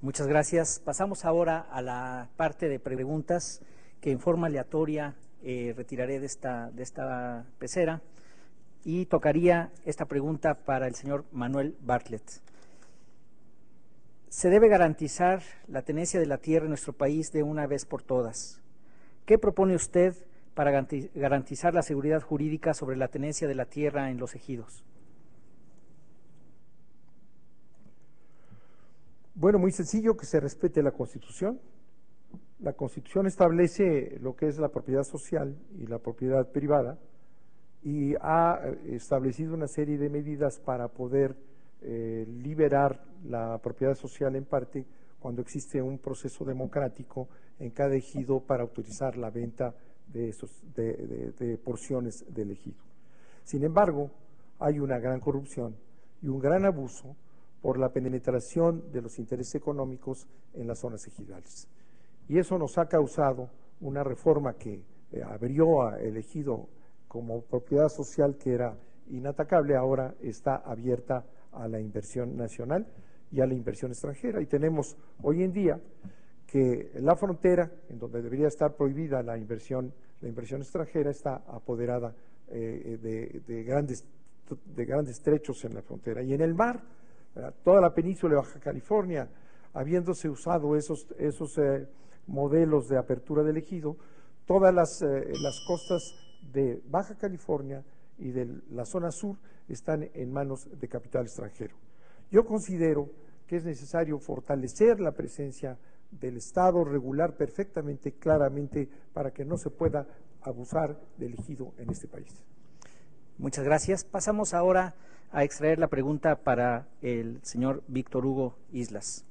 Muchas gracias. Pasamos ahora a la parte de preguntas que en forma aleatoria retiraré de esta pecera, y tocaría esta pregunta para el señor Manuel Bartlett. Se debe garantizar la tenencia de la tierra en nuestro país de una vez por todas. ¿Qué propone usted para garantizar la seguridad jurídica sobre la tenencia de la tierra en los ejidos? Bueno, muy sencillo, que se respete la Constitución. La Constitución establece lo que es la propiedad social y la propiedad privada, y ha establecido una serie de medidas para poder liberar la propiedad social en parte cuando existe un proceso democrático en cada ejido para autorizar la venta de porciones del ejido. Sin embargo, hay una gran corrupción y un gran abuso por la penetración de los intereses económicos en las zonas ejidales. Y eso nos ha causado una reforma que abrió el ejido como propiedad social que era inatacable, ahora está abierta a la inversión nacional y a la inversión extranjera. Y tenemos hoy en día que la frontera, en donde debería estar prohibida la inversión extranjera, está apoderada de grandes trechos en la frontera. Y en el mar, toda la península de Baja California, habiéndose usado esos modelos de apertura del ejido, todas las costas de Baja California y de la zona sur están en manos de capital extranjero. Yo considero que es necesario fortalecer la presencia del Estado, regular perfectamente, claramente, para que no se pueda abusar del ejido en este país. Muchas gracias. Pasamos ahora a extraer la pregunta para el señor Víctor Hugo Islas.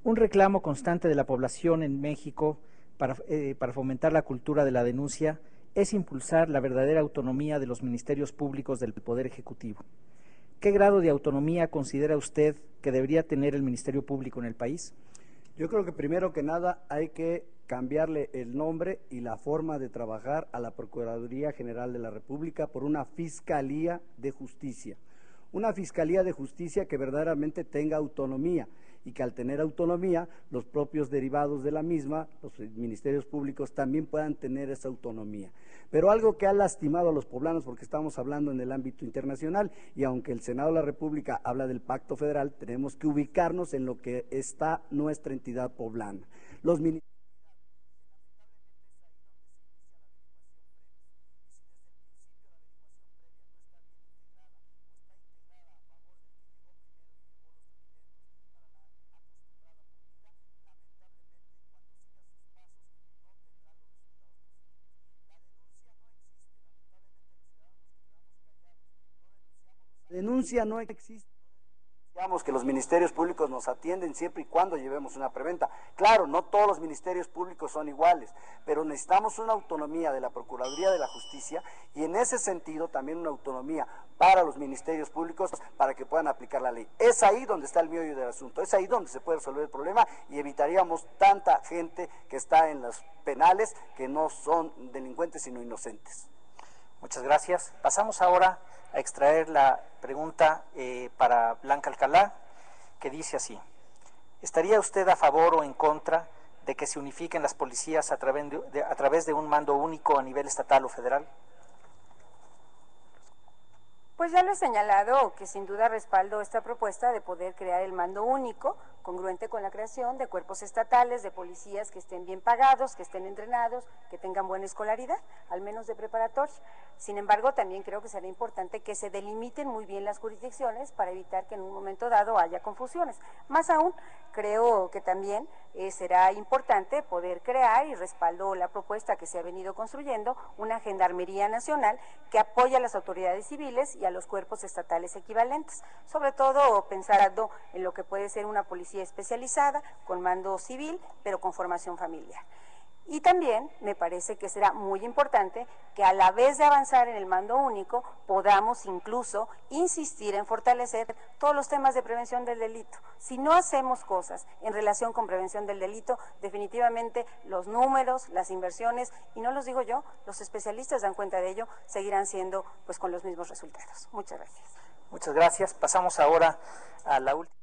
Un reclamo constante de la población en México para fomentar la cultura de la denuncia es impulsar la verdadera autonomía de los ministerios públicos del Poder Ejecutivo. ¿Qué grado de autonomía considera usted que debería tener el Ministerio Público en el país? Yo creo que primero que nada hay que cambiarle el nombre y la forma de trabajar a la Procuraduría General de la República por una Fiscalía de Justicia. Una Fiscalía de Justicia que verdaderamente tenga autonomía y que al tener autonomía, los propios derivados de la misma, los ministerios públicos también puedan tener esa autonomía. Pero algo que ha lastimado a los poblanos, porque estamos hablando en el ámbito internacional, y aunque el Senado de la República habla del Pacto Federal, tenemos que ubicarnos en lo que está nuestra entidad poblana. Los ministerios denuncia no existe. Digamos que los ministerios públicos nos atienden siempre y cuando llevemos una preventa. Claro, no todos los ministerios públicos son iguales, pero necesitamos una autonomía de la Procuraduría de la Justicia y en ese sentido también una autonomía para los ministerios públicos para que puedan aplicar la ley. Es ahí donde está el meollo del asunto, es ahí donde se puede resolver el problema y evitaríamos tanta gente que está en los penales que no son delincuentes sino inocentes. Muchas gracias. Pasamos ahora a extraer la pregunta para Blanca Alcalá, que dice así: ¿estaría usted a favor o en contra de que se unifiquen las policías a través de un mando único a nivel estatal o federal? Pues ya lo he señalado que sin duda respaldo esta propuesta de poder crear el mando único, congruente con la creación de cuerpos estatales, de policías que estén bien pagados, que estén entrenados, que tengan buena escolaridad, al menos de preparatoria. Sin embargo, también creo que será importante que se delimiten muy bien las jurisdicciones para evitar que en un momento dado haya confusiones. Más aún, creo que también será importante poder crear, y respaldo la propuesta que se ha venido construyendo, una gendarmería nacional que apoya a las autoridades civiles y a los cuerpos estatales equivalentes, sobre todo pensando en lo que puede ser una policía especializada, con mando civil, pero con formación familiar. Y también me parece que será muy importante que a la vez de avanzar en el mando único, podamos incluso insistir en fortalecer todos los temas de prevención del delito. Si no hacemos cosas en relación con prevención del delito, definitivamente los números, las inversiones, y no los digo yo, los especialistas dan cuenta de ello, seguirán siendo pues con los mismos resultados. Muchas gracias. Muchas gracias. Pasamos ahora a la última.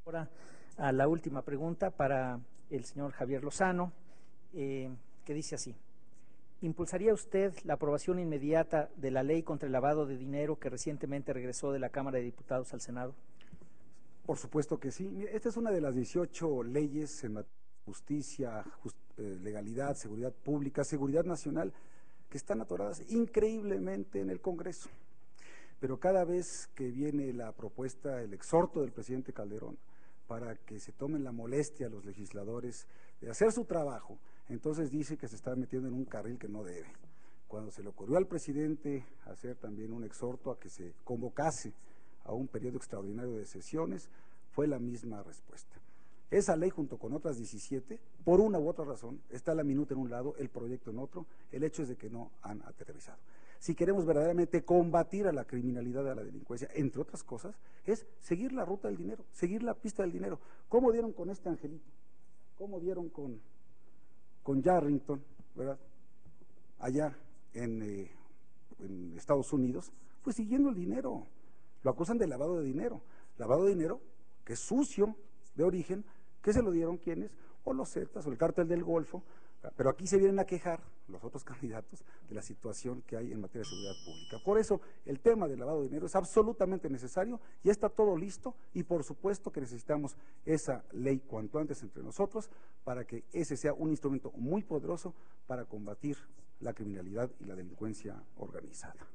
Ahora a la última pregunta para el señor Javier Lozano, que dice así: ¿impulsaría usted la aprobación inmediata de la ley contra el lavado de dinero que recientemente regresó de la Cámara de Diputados al Senado? Por supuesto que sí. Esta es una de las 18 leyes en materia de justicia, legalidad, seguridad pública, seguridad nacional, que están atoradas increíblemente en el Congreso. Pero cada vez que viene la propuesta, el exhorto del presidente Calderón, para que se tomen la molestia a los legisladores de hacer su trabajo, entonces dice que se está metiendo en un carril que no debe. Cuando se le ocurrió al presidente hacer también un exhorto a que se convocase a un periodo extraordinario de sesiones, fue la misma respuesta. Esa ley, junto con otras 17, por una u otra razón, está la minuta en un lado, el proyecto en otro. El hecho es de que no han aterrizado. Si queremos verdaderamente combatir a la criminalidad, a la delincuencia, entre otras cosas, es seguir la ruta del dinero, seguir la pista del dinero. ¿Cómo dieron con este angelito? ¿Cómo dieron con Yarrington, verdad? Allá en Estados Unidos, pues siguiendo el dinero. Lo acusan de lavado de dinero que es sucio de origen, que se lo dieron quienes, o los Zetas, o el cártel del Golfo, Pero aquí se vienen a quejar los otros candidatos de la situación que hay en materia de seguridad pública. Por eso el tema del lavado de dinero es absolutamente necesario, ya está todo listo y por supuesto que necesitamos esa ley cuanto antes entre nosotros para que ese sea un instrumento muy poderoso para combatir la criminalidad y la delincuencia organizada.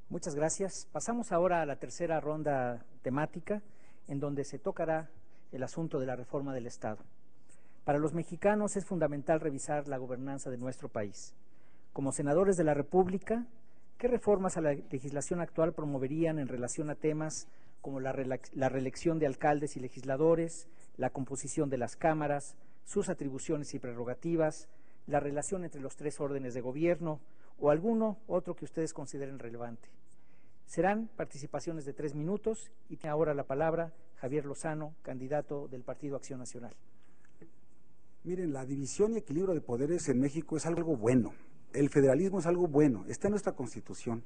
Muchas gracias. Pasamos ahora a la tercera ronda temática, en donde se tocará el asunto de la reforma del Estado. Para los mexicanos es fundamental revisar la gobernanza de nuestro país. Como senadores de la República, ¿qué reformas a la legislación actual promoverían en relación a temas como la reelección de alcaldes y legisladores, la composición de las cámaras, sus atribuciones y prerrogativas, la relación entre los tres órdenes de gobierno o alguno otro que ustedes consideren relevante? Serán participaciones de 3 minutos y tiene ahora la palabra Javier Lozano, candidato del Partido Acción Nacional. Miren, la división y equilibrio de poderes en México es algo bueno. El federalismo es algo bueno, está en nuestra Constitución.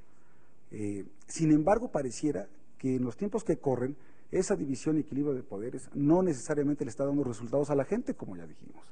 Sin embargo, pareciera que en los tiempos que corren, esa división y equilibrio de poderes no necesariamente le está dando resultados a la gente, como ya dijimos.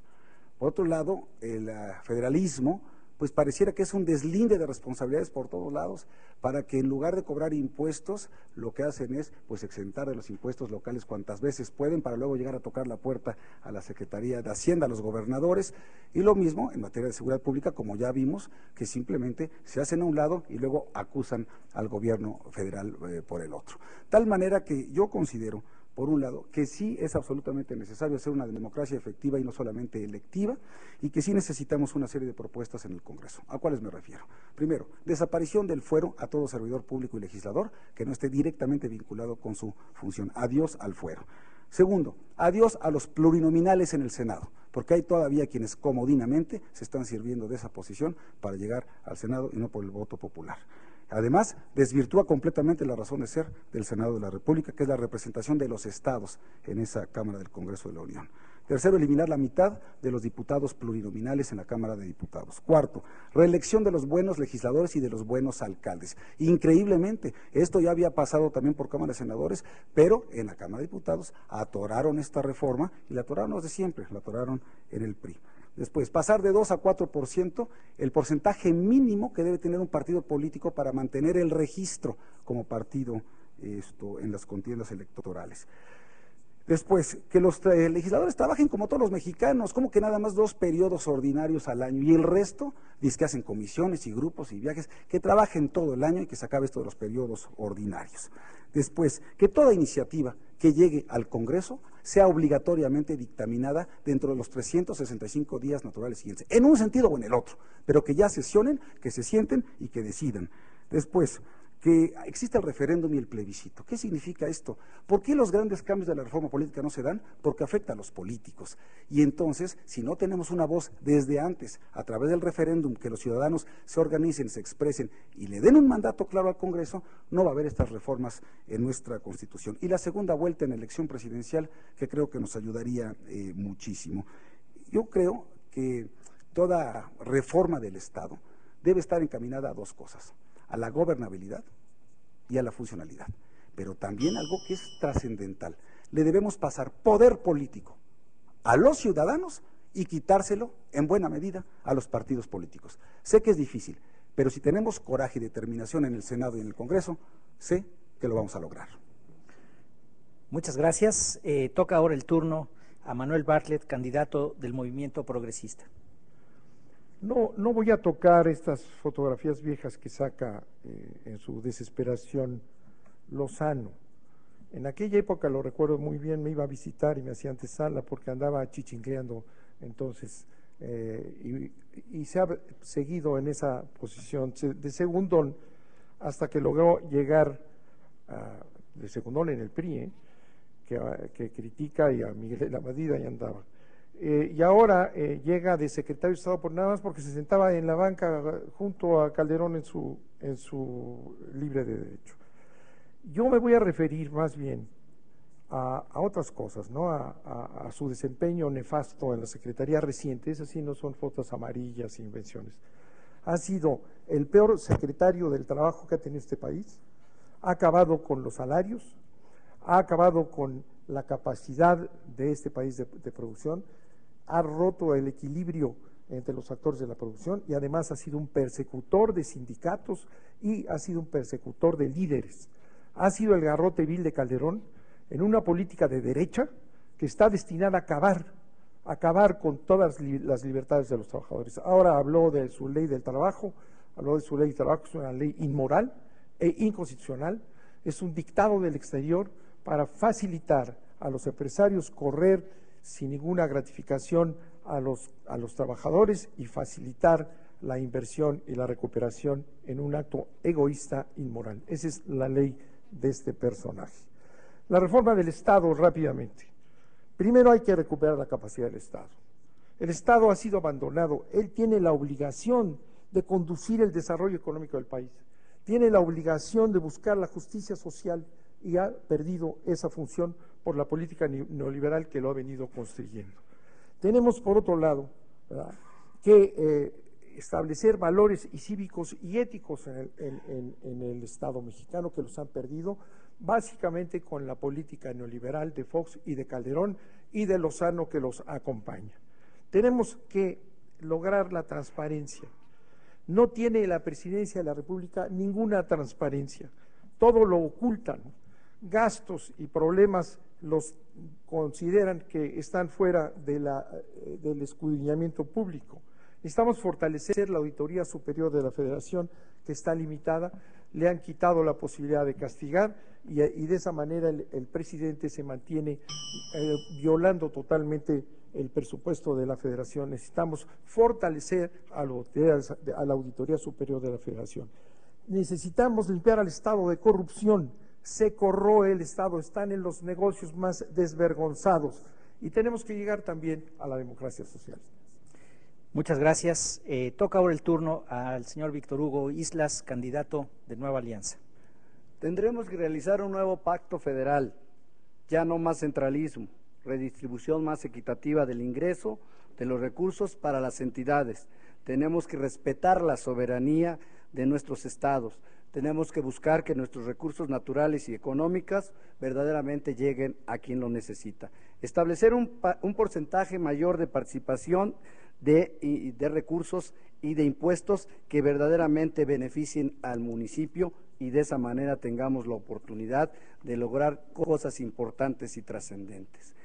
Por otro lado, el federalismo, pues pareciera que es un deslinde de responsabilidades por todos lados, para que en lugar de cobrar impuestos, lo que hacen es pues exentar de los impuestos locales cuantas veces pueden, para luego llegar a tocar la puerta a la Secretaría de Hacienda, a los gobernadores, y lo mismo en materia de seguridad pública, como ya vimos, que simplemente se hacen a un lado y luego acusan al gobierno federal por el otro. Tal manera que yo considero, por un lado, que sí es absolutamente necesario hacer una democracia efectiva y no solamente electiva, y que sí necesitamos una serie de propuestas en el Congreso. ¿A cuáles me refiero? Primero, desaparición del fuero a todo servidor público y legislador que no esté directamente vinculado con su función. Adiós al fuero. Segundo, adiós a los plurinominales en el Senado, porque hay todavía quienes comodinamente se están sirviendo de esa posición para llegar al Senado y no por el voto popular. Además, desvirtúa completamente la razón de ser del Senado de la República, que es la representación de los estados en esa Cámara del Congreso de la Unión. Tercero, eliminar la mitad de los diputados plurinominales en la Cámara de Diputados. Cuarto, reelección de los buenos legisladores y de los buenos alcaldes. Increíblemente, esto ya había pasado también por Cámara de Senadores, pero en la Cámara de Diputados atoraron esta reforma, y la atoraron los de siempre, la atoraron en el PRI. Después, pasar de 2 a 4% el porcentaje mínimo que debe tener un partido político para mantener el registro como partido en las contiendas electorales. Después, que los legisladores trabajen como todos los mexicanos, como que nada más 2 periodos ordinarios al año, y el resto, dice que hacen comisiones y grupos y viajes, que trabajen todo el año y que se acabe esto de los periodos ordinarios. Después, que toda iniciativa que llegue al Congreso sea obligatoriamente dictaminada dentro de los 365 días naturales siguientes, en un sentido o en el otro, pero que ya sesionen, que se sienten y que decidan. Después, que existe el referéndum y el plebiscito. ¿Qué significa esto? ¿Por qué los grandes cambios de la reforma política no se dan? Porque afecta a los políticos. Y entonces, si no tenemos una voz desde antes, a través del referéndum, que los ciudadanos se organicen, se expresen y le den un mandato claro al Congreso, no va a haber estas reformas en nuestra Constitución. Y la segunda vuelta en elección presidencial, que creo que nos ayudaría muchísimo. Yo creo que toda reforma del Estado debe estar encaminada a 2 cosas: a la gobernabilidad y a la funcionalidad, pero también algo que es trascendental: le debemos pasar poder político a los ciudadanos y quitárselo en buena medida a los partidos políticos. Sé que es difícil, pero si tenemos coraje y determinación en el Senado y en el Congreso, sé que lo vamos a lograr. Muchas gracias. Toca ahora el turno a Manuel Bartlett, candidato del Movimiento Progresista. No voy a tocar estas fotografías viejas que saca en su desesperación Lozano. En aquella época, lo recuerdo muy bien, me iba a visitar y me hacía antesala porque andaba chichincleando entonces, y se ha seguido en esa posición de segundón hasta que logró llegar de segundón en el PRI, que critica, y a Miguel de la Madrid, y andaba. Y ahora llega de secretario de Estado por nada más porque se sentaba en la banca junto a Calderón en su libre de derecho. Yo me voy a referir más bien a otras cosas, ¿no? A su desempeño nefasto en la Secretaría reciente. Esas sí no son fotos amarillas e invenciones. Ha sido el peor secretario del trabajo que ha tenido este país. Ha acabado con los salarios, ha acabado con la capacidad de este país de producción. ha roto el equilibrio entre los actores de la producción y además ha sido un persecutor de sindicatos y ha sido un persecutor de líderes. Ha sido el garrote vil de Calderón en una política de derecha que está destinada a acabar con todas las libertades de los trabajadores. Ahora habló de su ley del trabajo, habló de su ley del trabajo, es una ley inmoral e inconstitucional, es un dictado del exterior para facilitar a los empresarios correr sin ninguna gratificación a los trabajadores y facilitar la inversión y la recuperación en un acto egoísta inmoral. Esa es la ley de este personaje. La reforma del Estado, rápidamente. Primero hay que recuperar la capacidad del Estado. El Estado ha sido abandonado, él tiene la obligación de conducir el desarrollo económico del país, tiene la obligación de buscar la justicia social y ha perdido esa función por la política neoliberal que lo ha venido construyendo. Tenemos, por otro lado, ¿verdad?, que establecer valores y cívicos y éticos en el Estado mexicano, que los han perdido, básicamente con la política neoliberal de Fox y de Calderón y de Lozano que los acompaña. Tenemos que lograr la transparencia. No tiene la presidencia de la República ninguna transparencia, todo lo ocultan, gastos y problemas los consideran que están fuera de del escudriñamiento público. Necesitamos fortalecer la Auditoría Superior de la Federación, que está limitada, le han quitado la posibilidad de castigar y de esa manera el presidente se mantiene violando totalmente el presupuesto de la Federación. Necesitamos fortalecer a la Auditoría Superior de la Federación. Necesitamos limpiar al Estado de corrupción. Se corroe el Estado, están en los negocios más desvergonzados y tenemos que llegar también a la democracia social. Muchas gracias. Toca ahora el turno al señor Víctor Hugo Islas, candidato de Nueva Alianza. Tendremos que realizar un nuevo pacto federal, ya no más centralismo, redistribución más equitativa del ingreso, de los recursos para las entidades. Tenemos que respetar la soberanía de nuestros estados. Tenemos que buscar que nuestros recursos naturales y económicos verdaderamente lleguen a quien lo necesita. Establecer un porcentaje mayor de participación de recursos y de impuestos que verdaderamente beneficien al municipio y de esa manera tengamos la oportunidad de lograr cosas importantes y trascendentes.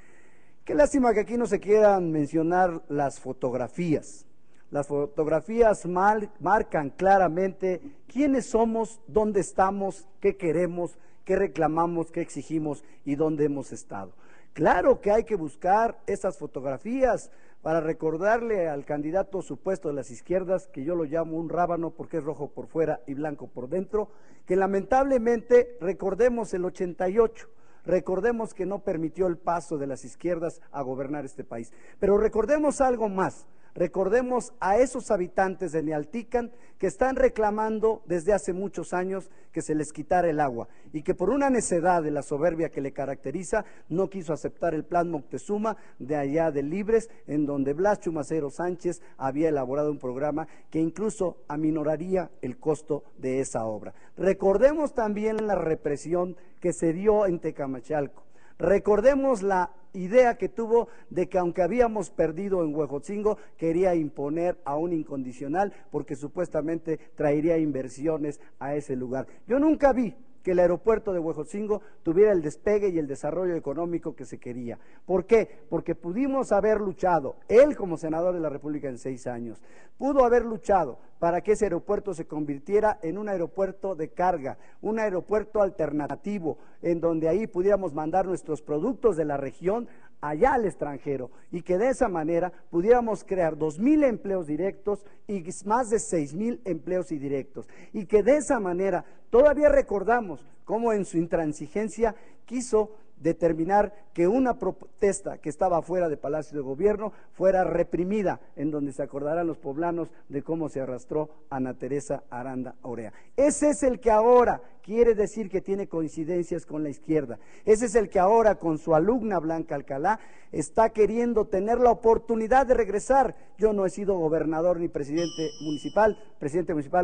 Qué lástima que aquí no se quieran mencionar las fotografías. Las fotografías marcan claramente quiénes somos, dónde estamos, qué queremos, qué reclamamos, qué exigimos y dónde hemos estado. Claro que hay que buscar esas fotografías para recordarle al candidato supuesto de las izquierdas, que yo lo llamo un rábano porque es rojo por fuera y blanco por dentro, que lamentablemente recordemos el 88, recordemos que no permitió el paso de las izquierdas a gobernar este país, pero recordemos algo más. Recordemos a esos habitantes de Nealtican que están reclamando desde hace muchos años que se les quitara el agua y que por una necedad de la soberbia que le caracteriza no quiso aceptar el plan Moctezuma de allá de Libres, en donde Blas Chumacero Sánchez había elaborado un programa que incluso aminoraría el costo de esa obra. Recordemos también la represión que se dio en Tecamachalco. Recordemos la idea que tuvo de que aunque habíamos perdido en Huejotzingo, quería imponer a un incondicional porque supuestamente traería inversiones a ese lugar. Yo nunca vi que el aeropuerto de Huejotzingo tuviera el despegue y el desarrollo económico que se quería. ¿Por qué? Porque pudimos haber luchado, él como senador de la República en 6 años, pudo haber luchado para que ese aeropuerto se convirtiera en un aeropuerto de carga, un aeropuerto alternativo, en donde ahí pudiéramos mandar nuestros productos de la región allá al extranjero y que de esa manera pudiéramos crear 2,000 empleos directos y más de 6,000 empleos indirectos y que de esa manera todavía recordamos cómo en su intransigencia quiso determinar que una protesta que estaba fuera de Palacio de Gobierno fuera reprimida, en donde se acordarán los poblanos de cómo se arrastró a Ana Teresa Aranda Orea. Ese es el que ahora quiere decir que tiene coincidencias con la izquierda. Ese es el que ahora con su alumna Blanca Alcalá está queriendo tener la oportunidad de regresar. Yo no he sido gobernador ni presidente municipal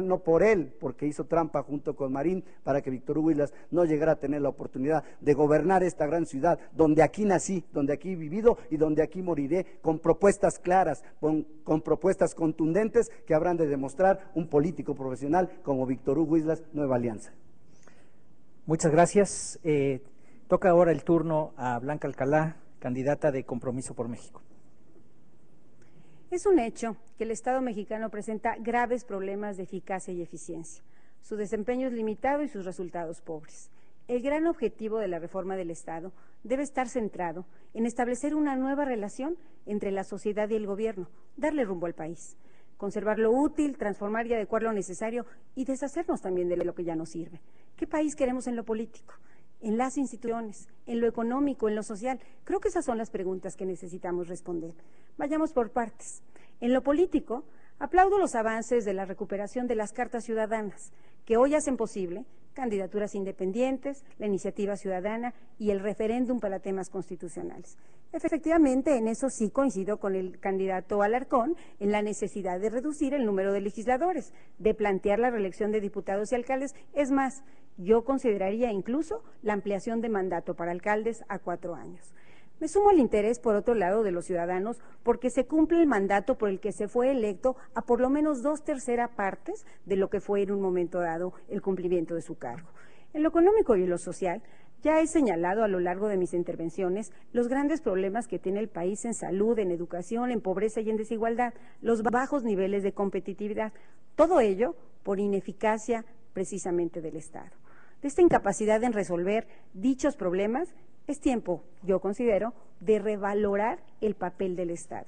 no por él, porque hizo trampa junto con Marín para que Víctor Hugo Islas no llegara a tener la oportunidad de gobernar esta gran ciudad, donde aquí nací, donde aquí he vivido y donde aquí moriré, con propuestas claras, con propuestas contundentes que habrán de demostrar un político profesional como Víctor Hugo Islas, Nueva Alianza. Muchas gracias. Toca ahora el turno a Blanca Alcalá, candidata de Compromiso por México. Es un hecho que el Estado mexicano presenta graves problemas de eficacia y eficiencia. Su desempeño es limitado y sus resultados pobres. El gran objetivo de la reforma del Estado debe estar centrado en establecer una nueva relación entre la sociedad y el gobierno, darle rumbo al país, conservar lo útil, transformar y adecuar lo necesario y deshacernos también de lo que ya no sirve. ¿Qué país queremos en lo político? En las instituciones, en lo económico, en lo social. Creo que esas son las preguntas que necesitamos responder. Vayamos por partes. En lo político, aplaudo los avances de la recuperación de las cartas ciudadanas, que hoy hacen posible candidaturas independientes, la iniciativa ciudadana y el referéndum para temas constitucionales. Efectivamente, en eso sí coincido con el candidato Alarcón en la necesidad de reducir el número de legisladores, de plantear la reelección de diputados y alcaldes. Es más, yo consideraría incluso la ampliación de mandato para alcaldes a 4 años. Me sumo al interés, por otro lado, de los ciudadanos porque se cumple el mandato por el que se fue electo a por lo menos 2/3 partes de lo que fue en un momento dado el cumplimiento de su cargo. En lo económico y en lo social, ya he señalado a lo largo de mis intervenciones los grandes problemas que tiene el país en salud, en educación, en pobreza y en desigualdad, los bajos niveles de competitividad, todo ello por ineficacia precisamente del Estado. De esta incapacidad en resolver dichos problemas, es tiempo, yo considero, de revalorar el papel del Estado.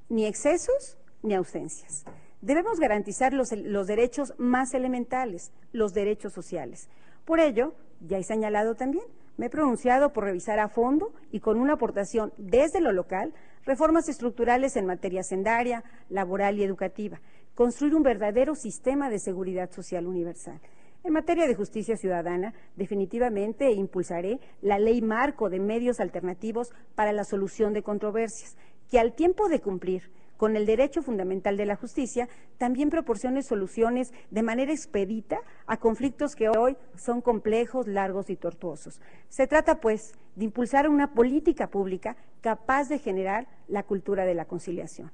Ni excesos ni ausencias. Debemos garantizar los derechos más elementales, los derechos sociales. Por ello, ya he señalado también, me he pronunciado por revisar a fondo y con una aportación desde lo local, reformas estructurales en materia hacendaria, laboral y educativa, construir un verdadero sistema de seguridad social universal. En materia de justicia ciudadana, definitivamente impulsaré la ley marco de medios alternativos para la solución de controversias, que al tiempo de cumplir con el derecho fundamental de la justicia, también proporcione soluciones de manera expedita a conflictos que hoy son complejos, largos y tortuosos. Se trata, pues, de impulsar una política pública capaz de generar la cultura de la conciliación.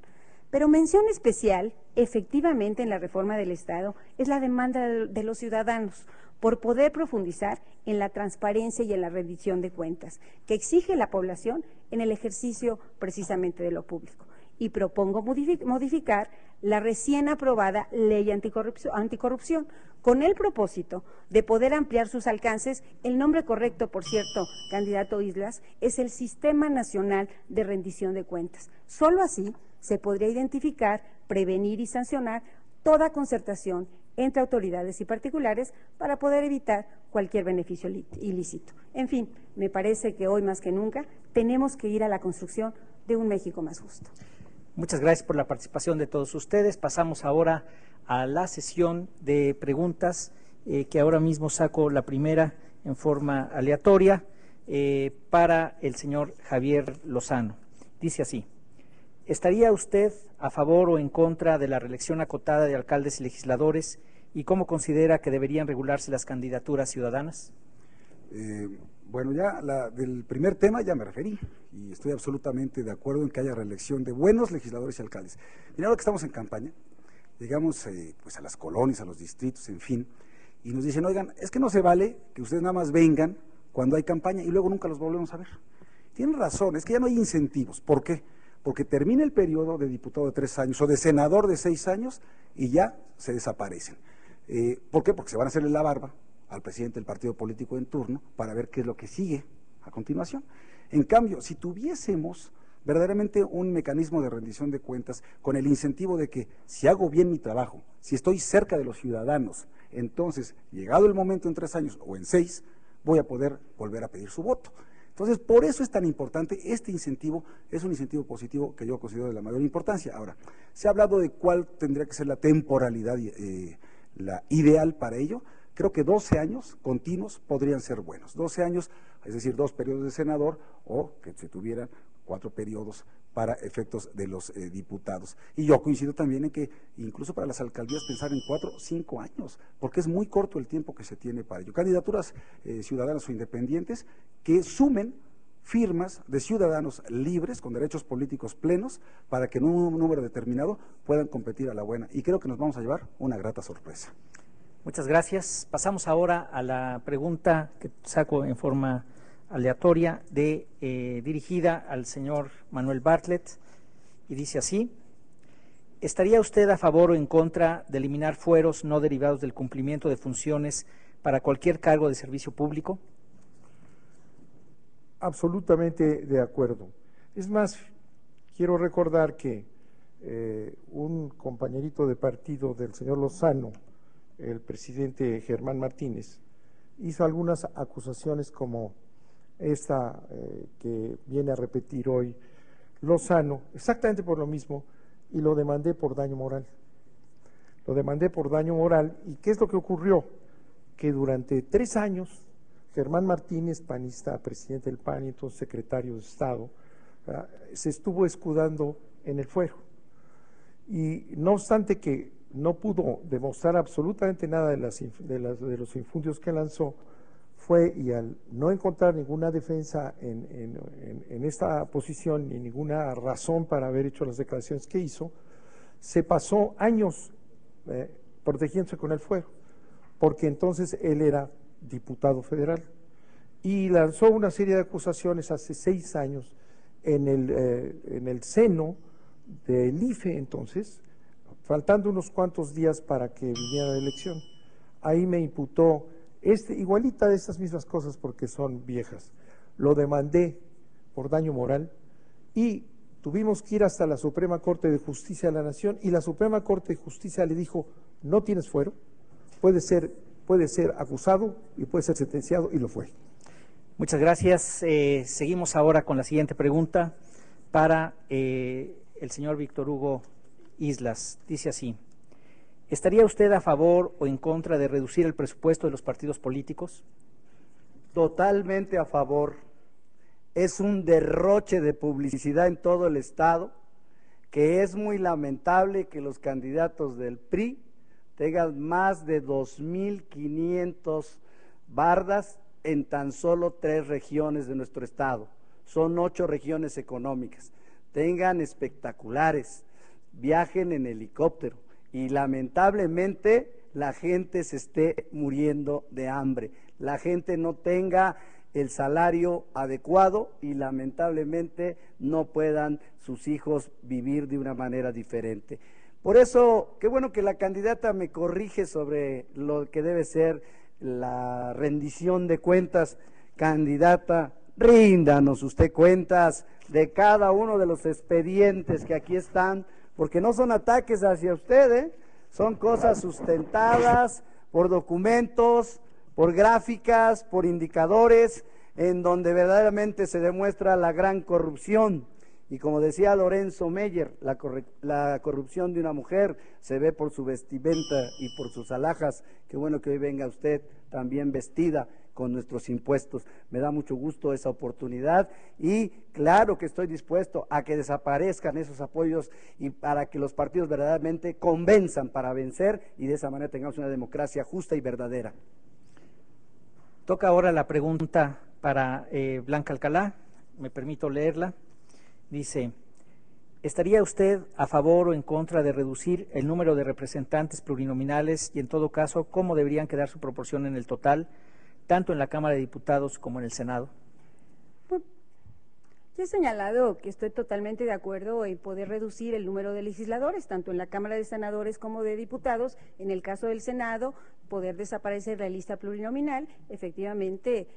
Pero mención especial, efectivamente, en la reforma del Estado es la demanda de los ciudadanos por poder profundizar en la transparencia y en la rendición de cuentas que exige la población en el ejercicio precisamente de lo público. Y propongo modificar la recién aprobada Ley Anticorrupción con el propósito de poder ampliar sus alcances. El nombre correcto, por cierto, candidato Islas, es el Sistema Nacional de Rendición de Cuentas. Solo así se podría identificar, prevenir y sancionar toda concertación entre autoridades y particulares para poder evitar cualquier beneficio ilícito. En fin, me parece que hoy más que nunca tenemos que ir a la construcción de un México más justo. Muchas gracias por la participación de todos ustedes. Pasamos ahora a la sesión de preguntas, que ahora mismo saco la primera en forma aleatoria para el señor Javier Lozano. Dice así: ¿estaría usted a favor o en contra de la reelección acotada de alcaldes y legisladores y cómo considera que deberían regularse las candidaturas ciudadanas? Bueno, ya del primer tema ya me referí y estoy absolutamente de acuerdo en que haya reelección de buenos legisladores y alcaldes. Mira, ahora que estamos en campaña, llegamos pues a las colonias, a los distritos, en fin, y nos dicen, oigan, es que no se vale que ustedes nada más vengan cuando hay campaña y luego nunca los volvemos a ver. Tienen razón, es que ya no hay incentivos. ¿Por qué? Porque termina el periodo de diputado de 3 años o de senador de 6 años y ya se desaparecen. ¿Por qué? Porque se van a hacerle la barba al presidente del partido político en turno para ver qué es lo que sigue a continuación. En cambio, si tuviésemos verdaderamente un mecanismo de rendición de cuentas con el incentivo de que si hago bien mi trabajo, si estoy cerca de los ciudadanos, entonces, llegado el momento en 3 años o en 6, voy a poder volver a pedir su voto. Entonces, por eso es tan importante, este incentivo es un incentivo positivo que yo considero de la mayor importancia. Ahora, se ha hablado de cuál tendría que ser la temporalidad la ideal para ello. Creo que 12 años continuos podrían ser buenos. 12 años, es decir, 2 periodos de senador o que se tuvieran 4 periodos para efectos de los diputados. Y yo coincido también en que incluso para las alcaldías pensar en 4 o 5 años, porque es muy corto el tiempo que se tiene para ello. Candidaturas ciudadanas o independientes que sumen firmas de ciudadanos libres, con derechos políticos plenos, para que en un número determinado puedan competir a la buena. Y creo que nos vamos a llevar una grata sorpresa. Muchas gracias. Pasamos ahora a la pregunta que saco en forma aleatoria, dirigida al señor Manuel Bartlett, y dice así: ¿estaría usted a favor o en contra de eliminar fueros no derivados del cumplimiento de funciones para cualquier cargo de servicio público? Absolutamente de acuerdo. Es más, quiero recordar que un compañerito de partido del señor Lozano, el presidente Germán Martínez, hizo algunas acusaciones como esta que viene a repetir hoy Lozano, exactamente por lo mismo, y lo demandé por daño moral. Lo demandé por daño moral. ¿Y qué es lo que ocurrió? Que durante 3 años Germán Martínez, panista, presidente del PAN y entonces secretario de Estado, se estuvo escudando en el fuero. Y no obstante que no pudo demostrar absolutamente nada de los infundios que lanzó, fue, y al no encontrar ninguna defensa en esta posición ni ninguna razón para haber hecho las declaraciones que hizo, se pasó años protegiéndose con el fuero, porque entonces él era diputado federal y lanzó una serie de acusaciones hace 6 años en el seno del IFE, entonces, faltando unos cuantos días para que viniera la elección. Ahí me imputó igualita de estas mismas cosas porque son viejas. Lo demandé por daño moral y tuvimos que ir hasta la Suprema Corte de Justicia de la Nación, y la Suprema Corte de Justicia le dijo: no tienes fuero, puede ser acusado y puede ser sentenciado, y lo fue. Muchas gracias. Seguimos ahora con la siguiente pregunta para el señor Víctor Hugo Islas. Dice así: ¿estaría usted a favor o en contra de reducir el presupuesto de los partidos políticos? Totalmente a favor. Es un derroche de publicidad en todo el estado, que es muy lamentable que los candidatos del PRI tengan más de 2.500 bardas en tan solo 3 regiones de nuestro estado. Son 8 regiones económicas. Tengan espectaculares, viajen en helicóptero y lamentablemente la gente se esté muriendo de hambre. La gente no tenga el salario adecuado y lamentablemente no puedan sus hijos vivir de una manera diferente. Por eso, qué bueno que la candidata me corrige sobre lo que debe ser la rendición de cuentas. Candidata, ríndanos usted cuentas de cada uno de los expedientes que aquí están, porque no son ataques hacia usted, son cosas sustentadas por documentos, por gráficas, por indicadores, en donde verdaderamente se demuestra la gran corrupción. Y como decía Lorenzo Meyer, la corrupción de una mujer se ve por su vestimenta y por sus alhajas. Qué bueno que hoy venga usted también vestida con nuestros impuestos. Me da mucho gusto esa oportunidad y claro que estoy dispuesto a que desaparezcan esos apoyos y para que los partidos verdaderamente convenzan para vencer y de esa manera tengamos una democracia justa y verdadera. Toca ahora la pregunta para Blanca Alcalá. Me permito leerla. Dice: ¿estaría usted a favor o en contra de reducir el número de representantes plurinominales y, en todo caso, cómo deberían quedar su proporción en el total, tanto en la Cámara de Diputados como en el Senado? He señalado que estoy totalmente de acuerdo en poder reducir el número de legisladores, tanto en la Cámara de Senadores como de Diputados. En el caso del Senado, poder desaparecer la lista plurinominal, efectivamente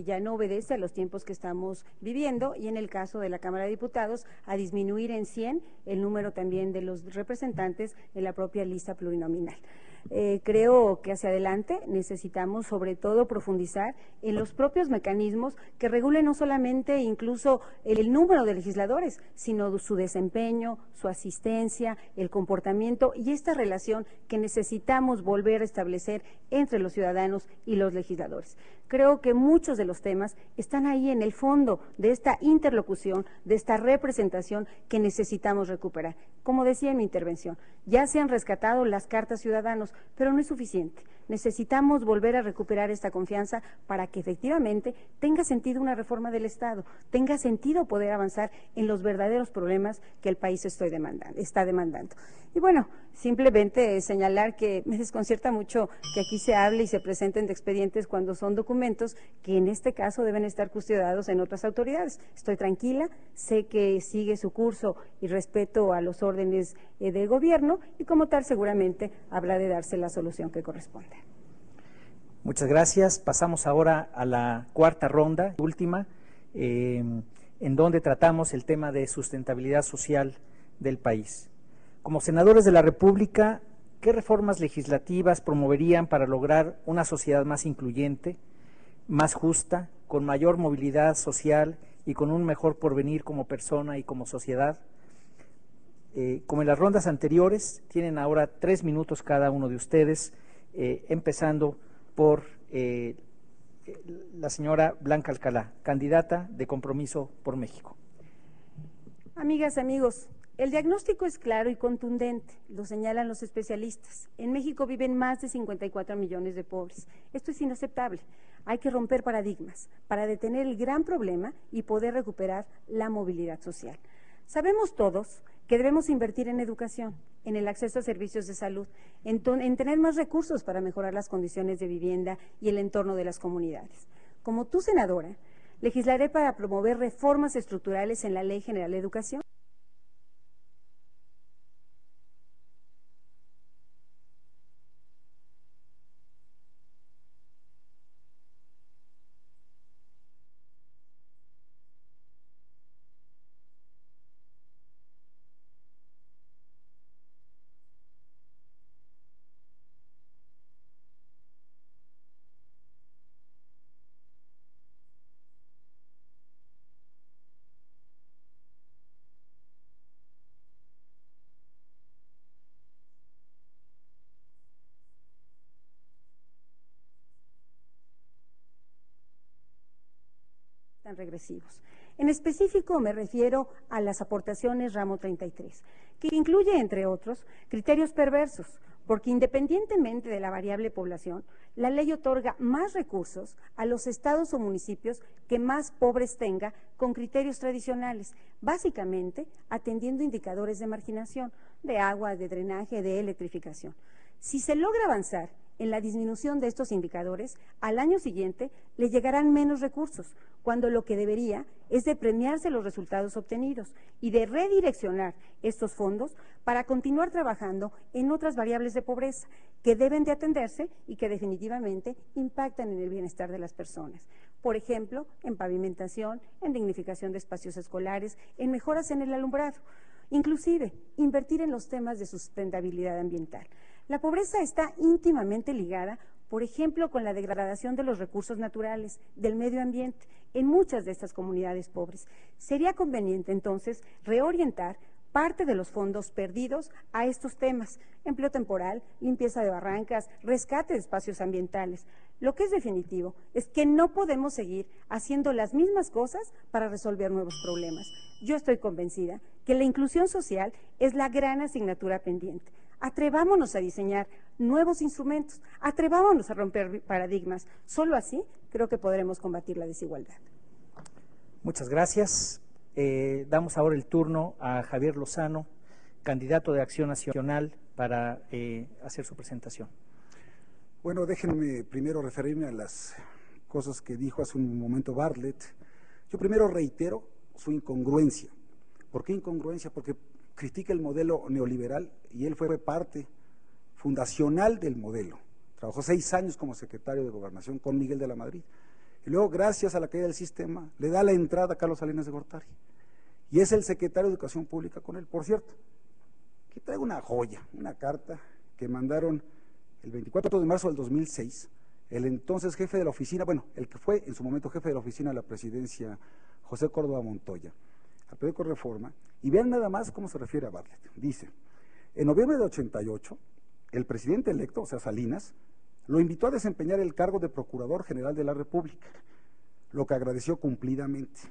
ya no obedece a los tiempos que estamos viviendo, y en el caso de la Cámara de Diputados, a disminuir en 100 el número también de los representantes en la propia lista plurinominal. Creo que hacia adelante necesitamos sobre todo profundizar en los propios mecanismos que regulen no solamente incluso el número de legisladores, sino su desempeño, su asistencia, el comportamiento y esta relación que necesitamos volver a establecer entre los ciudadanos y los legisladores. Creo que muchos de los temas están ahí en el fondo de esta interlocución, de esta representación que necesitamos recuperar. Como decía en mi intervención, ya se han rescatado las cartas ciudadanos, pero no es suficiente. Necesitamos volver a recuperar esta confianza para que efectivamente tenga sentido una reforma del Estado, tenga sentido poder avanzar en los verdaderos problemas que el país está demandando. Y bueno, simplemente señalar que me desconcierta mucho que aquí se hable y se presenten de expedientes cuando son documentos que en este caso deben estar custodiados en otras autoridades. Estoy tranquila, sé que sigue su curso y respeto a los órdenes del gobierno y como tal seguramente habrá de darse la solución que corresponde. Muchas gracias. Pasamos ahora a la cuarta ronda, última, en donde tratamos el tema de sustentabilidad social del país. Como senadores de la República, ¿qué reformas legislativas promoverían para lograr una sociedad más incluyente, más justa, con mayor movilidad social y con un mejor porvenir como persona y como sociedad? Como en las rondas anteriores, tienen ahora 3 minutos cada uno de ustedes, empezando por la señora Blanca Alcalá, candidata de Compromiso por México. Amigas, amigos, el diagnóstico es claro y contundente, lo señalan los especialistas. En México viven más de 54 millones de pobres. Esto es inaceptable. Hay que romper paradigmas para detener el gran problema y poder recuperar la movilidad social. Sabemos todos que debemos invertir en educación, en el acceso a servicios de salud, en tener más recursos para mejorar las condiciones de vivienda y el entorno de las comunidades. Como tu senadora, legislaré para promover reformas estructurales en la Ley General de Educación. Regresivos. En específico me refiero a las aportaciones ramo 33, que incluye, entre otros, criterios perversos, porque independientemente de la variable población, la ley otorga más recursos a los estados o municipios que más pobres tenga con criterios tradicionales, básicamente atendiendo indicadores de marginación, de agua, de drenaje, de electrificación. Si se logra avanzar en la disminución de estos indicadores, al año siguiente le llegarán menos recursos, cuando lo que debería es de premiarse los resultados obtenidos y de redireccionar estos fondos para continuar trabajando en otras variables de pobreza que deben de atenderse y que definitivamente impactan en el bienestar de las personas. Por ejemplo, en pavimentación, en dignificación de espacios escolares, en mejoras en el alumbrado, inclusive invertir en los temas de sustentabilidad ambiental. La pobreza está íntimamente ligada, por ejemplo, con la degradación de los recursos naturales, del medio ambiente, en muchas de estas comunidades pobres. Sería conveniente, entonces, reorientar parte de los fondos perdidos a estos temas: empleo temporal, limpieza de barrancas, rescate de espacios ambientales. Lo que es definitivo es que no podemos seguir haciendo las mismas cosas para resolver nuevos problemas. Yo estoy convencida que la inclusión social es la gran asignatura pendiente. Atrevámonos a diseñar nuevos instrumentos, atrevámonos a romper paradigmas. Solo así creo que podremos combatir la desigualdad. Muchas gracias. Damos ahora el turno a Javier Lozano, candidato de Acción Nacional, para hacer su presentación. Bueno, déjenme primero referirme a las cosas que dijo hace un momento Bartlett. Yo primero reitero su incongruencia. ¿Por qué incongruencia? Porque critica el modelo neoliberal y él fue parte fundacional del modelo. Trabajó 6 años como secretario de Gobernación con Miguel de la Madrid. Y luego, gracias a la caída del sistema, le da la entrada a Carlos Salinas de Gortari. Y es el secretario de Educación Pública con él. Por cierto, aquí traigo una joya, una carta que mandaron el 24 de marzo del 2006, el entonces jefe de la oficina, bueno, el que fue en su momento jefe de la oficina de la presidencia, José Córdoba Montoya, al periódico Reforma, y vean nada más cómo se refiere a Bartlett. Dice: en noviembre de 88, el presidente electo, o sea, Salinas, lo invitó a desempeñar el cargo de Procurador General de la República, lo que agradeció cumplidamente.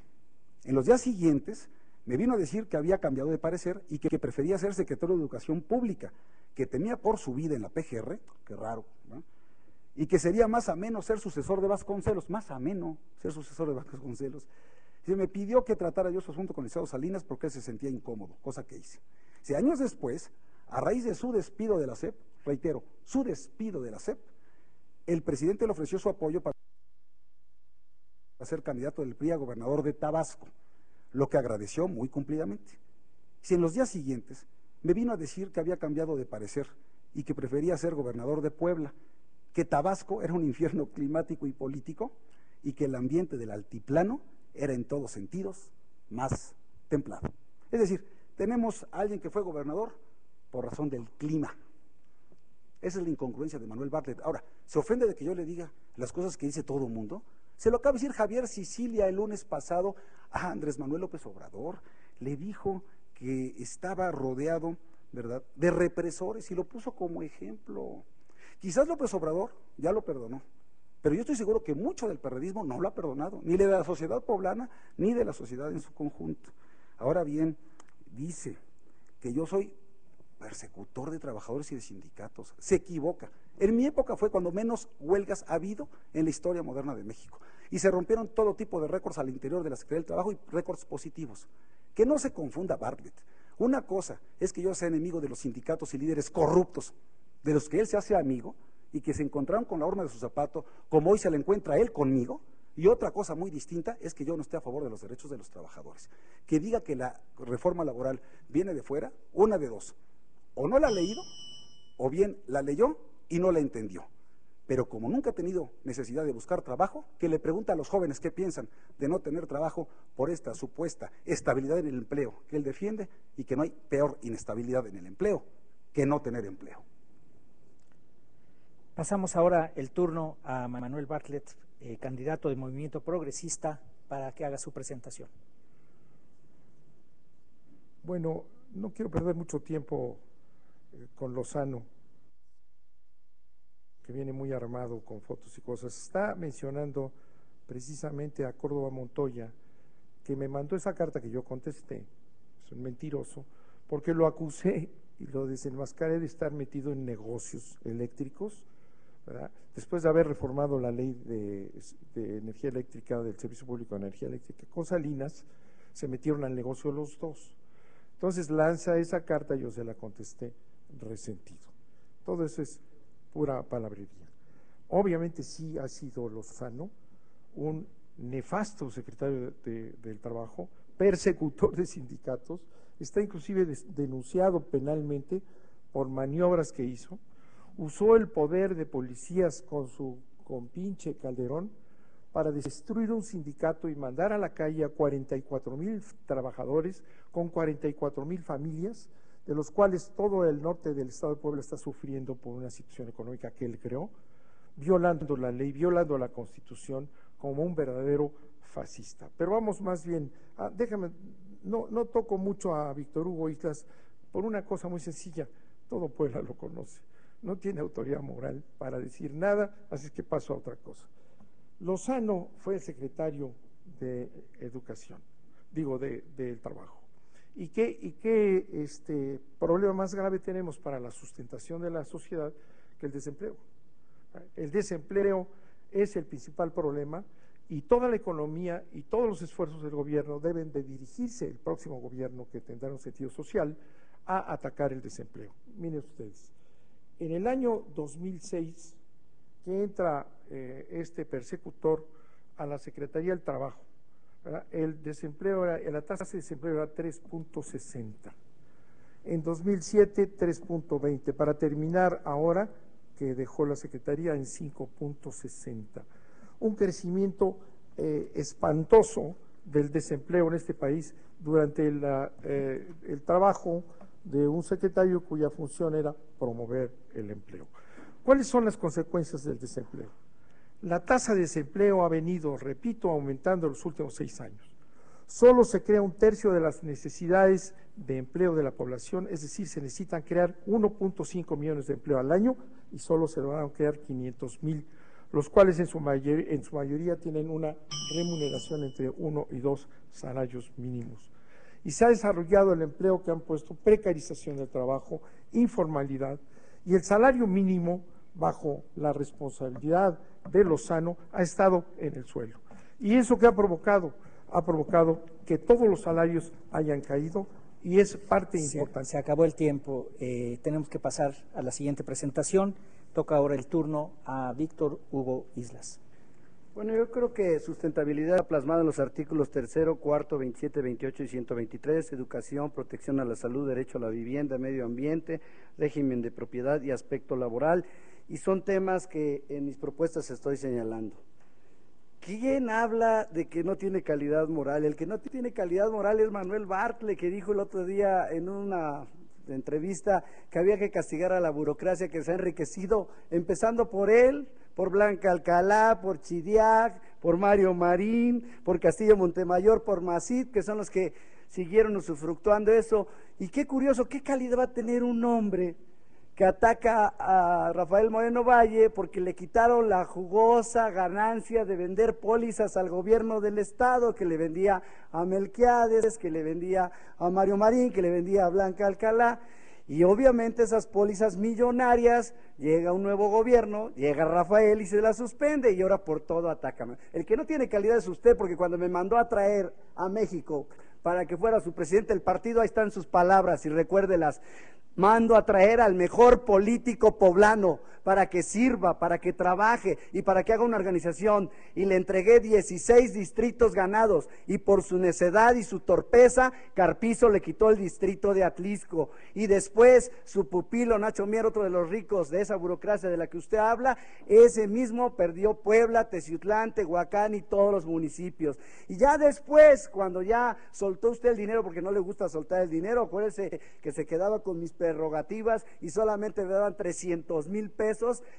En los días siguientes, me vino a decir que había cambiado de parecer y que prefería ser secretario de Educación Pública, que temía por su vida en la PGR, qué raro, ¿no?, y que sería más ameno ser sucesor de Vasconcelos, más ameno ser sucesor de Vasconcelos. Se me pidió que tratara yo su asunto con Licenciado Salinas porque él se sentía incómodo, cosa que hice. Si años después, a raíz de su despido de la SEP, reitero, su despido de la SEP, el presidente le ofreció su apoyo para ser candidato del PRI a gobernador de Tabasco, lo que agradeció muy cumplidamente. Si en los días siguientes me vino a decir que había cambiado de parecer y que prefería ser gobernador de Puebla, que Tabasco era un infierno climático y político y que el ambiente del altiplano era en todos sentidos más templado. Es decir, tenemos a alguien que fue gobernador por razón del clima. Esa es la incongruencia de Manuel Bartlett. Ahora, ¿se ofende de que yo le diga las cosas que dice todo el mundo? Se lo acaba de decir Javier Sicilia el lunes pasado a Andrés Manuel López Obrador. Le dijo que estaba rodeado, ¿verdad?, de represores y lo puso como ejemplo. Quizás López Obrador ya lo perdonó, pero yo estoy seguro que mucho del perredismo no lo ha perdonado, ni de la sociedad poblana, ni de la sociedad en su conjunto. Ahora bien, dice que yo soy persecutor de trabajadores y de sindicatos. Se equivoca. En mi época fue cuando menos huelgas ha habido en la historia moderna de México. Y se rompieron todo tipo de récords al interior de la Secretaría del Trabajo y récords positivos. Que no se confunda Bartlett. Una cosa es que yo sea enemigo de los sindicatos y líderes corruptos, de los que él se hace amigo y que se encontraron con la horma de su zapato, como hoy se le encuentra él conmigo. Y otra cosa muy distinta es que yo no esté a favor de los derechos de los trabajadores. Que diga que la reforma laboral viene de fuera, una de dos. O no la ha leído, o bien la leyó y no la entendió. Pero como nunca ha tenido necesidad de buscar trabajo, que le pregunta a los jóvenes qué piensan de no tener trabajo por esta supuesta estabilidad en el empleo que él defiende, y que no hay peor inestabilidad en el empleo que no tener empleo. Pasamos ahora el turno a Manuel Bartlett, candidato del Movimiento Progresista, para que haga su presentación. Bueno, no quiero perder mucho tiempo con Lozano, que viene muy armado con fotos y cosas. Está mencionando precisamente a Córdoba Montoya, que me mandó esa carta que yo contesté. Es un mentiroso, porque lo acusé y lo desenmascaré de estar metido en negocios eléctricos, ¿verdad? Después de haber reformado la ley de energía eléctrica, del Servicio Público de Energía Eléctrica con Salinas, se metieron al negocio los dos. Entonces lanza esa carta, yo se la contesté resentido. Todo eso es pura palabrería. Obviamente sí ha sido Lozano un nefasto secretario del Trabajo, persecutor de sindicatos, está inclusive denunciado penalmente por maniobras que hizo. Usó el poder de policías con su compinche Calderón para destruir un sindicato y mandar a la calle a 44,000 trabajadores con 44,000 familias, de los cuales todo el norte del estado de Puebla está sufriendo por una situación económica que él creó, violando la ley, violando la Constitución, como un verdadero fascista. Pero vamos más bien, déjame, no toco mucho a Víctor Hugo Islas por una cosa muy sencilla, todo Puebla lo conoce, no tiene autoridad moral para decir nada, así que paso a otra cosa. Lozano fue el secretario de Educación, del Trabajo. ¿Y qué problema más grave tenemos para la sustentación de la sociedad que el desempleo? El desempleo es el principal problema y toda la economía y todos los esfuerzos del gobierno deben de dirigirse, el próximo gobierno que tendrá un sentido social, a atacar el desempleo. Miren ustedes, en el año 2006 que entra este persecutor a la Secretaría del Trabajo, ¿verdad? La tasa de desempleo era 3.60, en 2007 3.20, para terminar ahora que dejó la Secretaría en 5.60. Un crecimiento espantoso del desempleo en este país durante el trabajo de un secretario cuya función era promover el empleo. ¿Cuáles son las consecuencias del desempleo? La tasa de desempleo ha venido, repito, aumentando en los últimos 6 años. Solo se crea 1/3 de las necesidades de empleo de la población, es decir, se necesitan crear 1.5 millones de empleo al año y solo se van a crear 500,000, los cuales en su mayoría tienen una remuneración entre 1 y 2 salarios mínimos. Y se ha desarrollado el empleo que han puesto precarización del trabajo, informalidad, y el salario mínimo bajo la responsabilidad de Lozano, ha estado en el suelo. ¿Y eso qué ha provocado? Ha provocado que todos los salarios hayan caído y es parte importante. Se acabó el tiempo. Tenemos que pasar a la siguiente presentación. Toca ahora el turno a Víctor Hugo Islas. Bueno, yo creo que sustentabilidad plasmada en los artículos 3, 4, 27, 28 y 123, educación, protección a la salud, derecho a la vivienda, medio ambiente, régimen de propiedad y aspecto laboral, y son temas que en mis propuestas estoy señalando. ¿Quién habla de que no tiene calidad moral? El que no tiene calidad moral es Manuel Bartlett, que dijo el otro día en una entrevista que había que castigar a la burocracia que se ha enriquecido, empezando por él, por Blanca Alcalá, por Chidiac, por Mario Marín, por Castillo Montemayor, por Macid, que son los que siguieron usufructuando eso. Y qué curioso, qué calidad va a tener un hombre que ataca a Rafael Moreno Valle porque le quitaron la jugosa ganancia de vender pólizas al gobierno del estado, que le vendía a Melquiades, que le vendía a Mario Marín, que le vendía a Blanca Alcalá. Y obviamente esas pólizas millonarias, llega un nuevo gobierno, llega Rafael y se la suspende, y ahora por todo atácame. El que no tiene calidad es usted, porque cuando me mandó a traer a México para que fuera su presidente del partido, ahí están sus palabras, y recuérdelas: mando a traer al mejor político poblano para que sirva, para que trabaje y para que haga una organización, y le entregué 16 distritos ganados, y por su necedad y su torpeza, Carpizo le quitó el distrito de Atlisco, y después su pupilo Nacho Mier, otro de los ricos de esa burocracia de la que usted habla, ese mismo perdió Puebla, Teciutlán, Tehuacán y todos los municipios. Y ya después, cuando ya soltó usted el dinero, porque no le gusta soltar el dinero, acuérdese que se quedaba con mis prerrogativas y solamente me daban 300,000 pesos,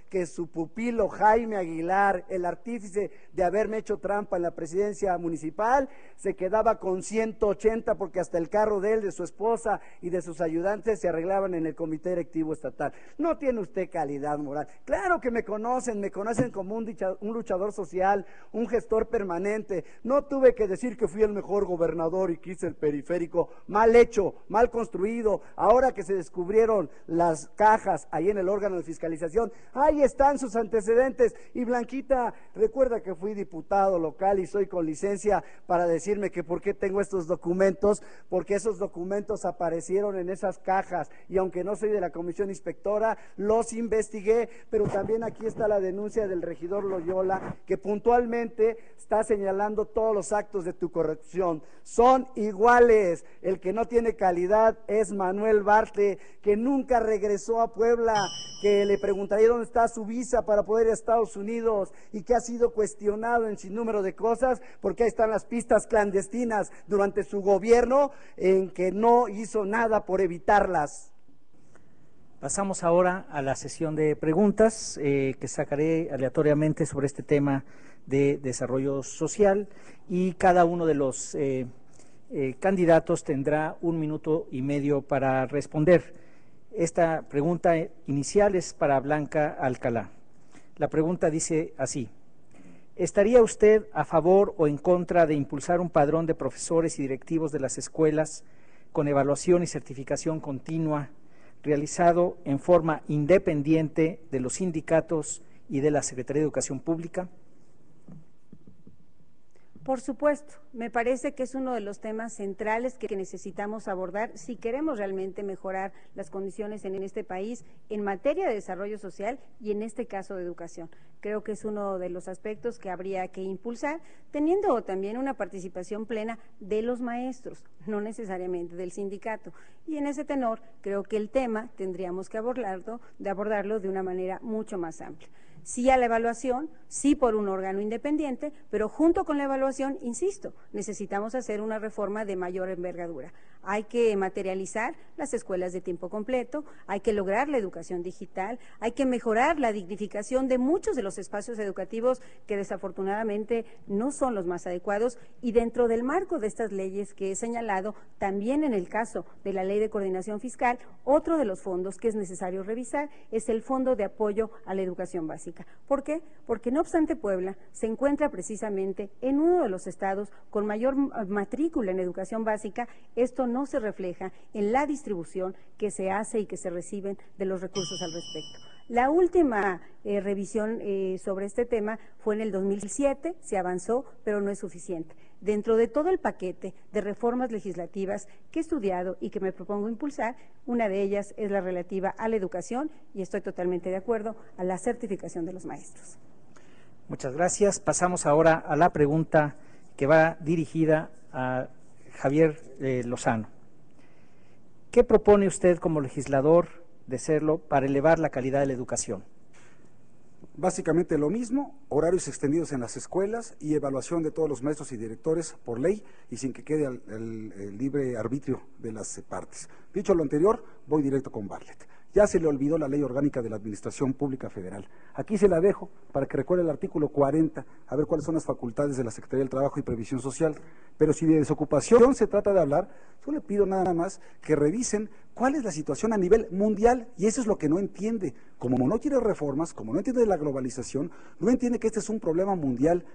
que su pupilo Jaime Aguilar, el artífice de haberme hecho trampa en la presidencia municipal, se quedaba con 180, porque hasta el carro de él, de su esposa y de sus ayudantes se arreglaban en el comité directivo estatal. No tiene usted calidad moral. Claro que me conocen como un luchador social, un gestor permanente. No tuve que decir que fui el mejor gobernador y que hice el periférico. Mal hecho, mal construido. Ahora que se descubrieron las cajas ahí en el órgano de fiscalización, ahí están sus antecedentes. Y Blanquita, recuerda que fui diputado local y soy con licencia para decirme que por qué tengo estos documentos, porque esos documentos aparecieron en esas cajas, y aunque no soy de la comisión inspectora, los investigué. Pero también aquí está la denuncia del regidor Loyola, que puntualmente está señalando todos los actos de tu corrupción. Son iguales. El que no tiene calidad es Manuel Bartlett, que nunca regresó a Puebla, que le preguntaría dónde está su visa para poder ir a Estados Unidos, y que ha sido cuestionado en sinnúmero de cosas, porque ahí están las pistas clandestinas durante su gobierno, en que no hizo nada por evitarlas. Pasamos ahora a la sesión de preguntas que sacaré aleatoriamente sobre este tema de desarrollo social, y cada uno de los candidatos tendrá 1 minuto y medio para responder. Esta pregunta inicial es para Blanca Alcalá. La pregunta dice así: ¿estaría usted a favor o en contra de impulsar un padrón de profesores y directivos de las escuelas con evaluación y certificación continua, realizado en forma independiente de los sindicatos y de la Secretaría de Educación Pública? Por supuesto, me parece que es uno de los temas centrales que necesitamos abordar si queremos realmente mejorar las condiciones en este país en materia de desarrollo social y en este caso de educación. Creo que es uno de los aspectos que habría que impulsar, teniendo también una participación plena de los maestros, no necesariamente del sindicato. Y en ese tenor, creo que el tema tendríamos que abordarlo de una manera mucho más amplia. Sí a la evaluación, sí por un órgano independiente, pero junto con la evaluación, insisto, necesitamos hacer una reforma de mayor envergadura. Hay que materializar las escuelas de tiempo completo, hay que lograr la educación digital, hay que mejorar la dignificación de muchos de los espacios educativos que desafortunadamente no son los más adecuados, y dentro del marco de estas leyes que he señalado, también en el caso de la Ley de Coordinación Fiscal, otro de los fondos que es necesario revisar es el Fondo de Apoyo a la Educación Básica. ¿Por qué? Porque no obstante Puebla se encuentra precisamente en uno de los estados con mayor matrícula en educación básica. Esto no se refleja en la distribución que se hace y que se reciben de los recursos al respecto. La última revisión sobre este tema fue en el 2007, se avanzó, pero no es suficiente. Dentro de todo el paquete de reformas legislativas que he estudiado y que me propongo impulsar, una de ellas es la relativa a la educación y estoy totalmente de acuerdo a la certificación de los maestros. Muchas gracias. Pasamos ahora a la pregunta que va dirigida a Javier Lozano. ¿Qué propone usted como legislador de serlo para elevar la calidad de la educación? Básicamente lo mismo, horarios extendidos en las escuelas y evaluación de todos los maestros y directores por ley y sin que quede el libre arbitrio de las partes. Dicho lo anterior, voy directo con Bartlett. Ya se le olvidó la Ley Orgánica de la Administración Pública Federal. Aquí se la dejo para que recuerde el artículo 40, a ver cuáles son las facultades de la Secretaría del Trabajo y Previsión Social. Pero si de desocupación se trata de hablar, yo le pido nada más que revisen cuál es la situación a nivel mundial, y eso es lo que no entiende. Como no quiere reformas, como no entiende la globalización, no entiende que este es un problema mundial.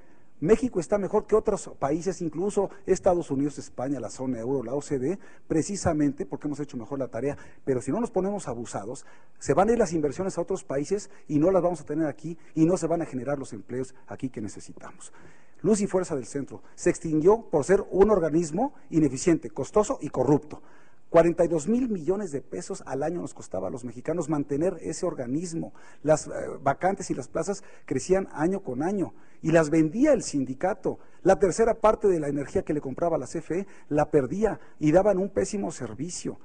México está mejor que otros países, incluso Estados Unidos, España, la zona euro, la OCDE, precisamente porque hemos hecho mejor la tarea. Pero si no nos ponemos abusados, se van a ir las inversiones a otros países y no las vamos a tener aquí y no se van a generar los empleos aquí que necesitamos. Luz y Fuerza del Centro se extinguió por ser un organismo ineficiente, costoso y corrupto. 42,000 millones de pesos al año nos costaba a los mexicanos mantener ese organismo. Las vacantes y las plazas crecían año con año y las vendía el sindicato. La tercera parte de la energía que le compraba la CFE la perdía y daban un pésimo servicio.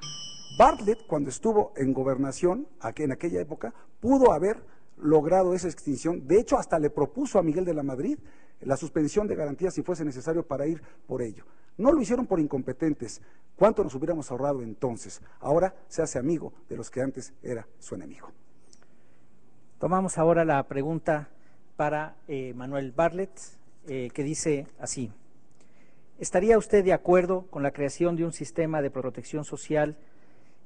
Bartlett, cuando estuvo en gobernación, en aquella época, pudo haber logrado esa extinción. De hecho, hasta le propuso a Miguel de la Madrid la suspensión de garantías si fuese necesario para ir por ello. No lo hicieron por incompetentes. ¿Cuánto nos hubiéramos ahorrado entonces? Ahora se hace amigo de los que antes era su enemigo. Tomamos ahora la pregunta para Manuel Bartlett, que dice así: ¿estaría usted de acuerdo con la creación de un sistema de protección social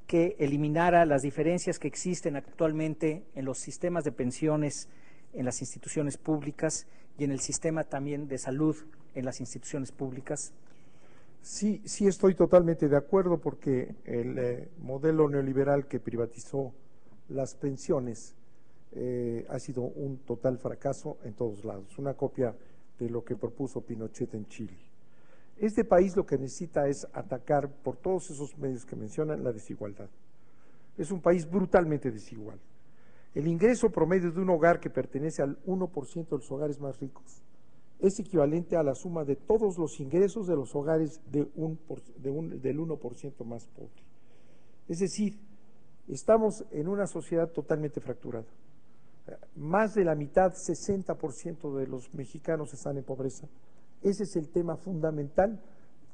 que eliminara las diferencias que existen actualmente en los sistemas de pensiones en las instituciones públicas y en el sistema también de salud en las instituciones públicas? Sí, sí estoy totalmente de acuerdo, porque el modelo neoliberal que privatizó las pensiones ha sido un total fracaso en todos lados, una copia de lo que propuso Pinochet en Chile. Este país lo que necesita es atacar por todos esos medios que mencionan la desigualdad. Es un país brutalmente desigual. El ingreso promedio de un hogar que pertenece al 1% de los hogares más ricos es equivalente a la suma de todos los ingresos de los hogares del 1% más pobre. Es decir, estamos en una sociedad totalmente fracturada. Más de la mitad, 60% de los mexicanos están en pobreza. Ese es el tema fundamental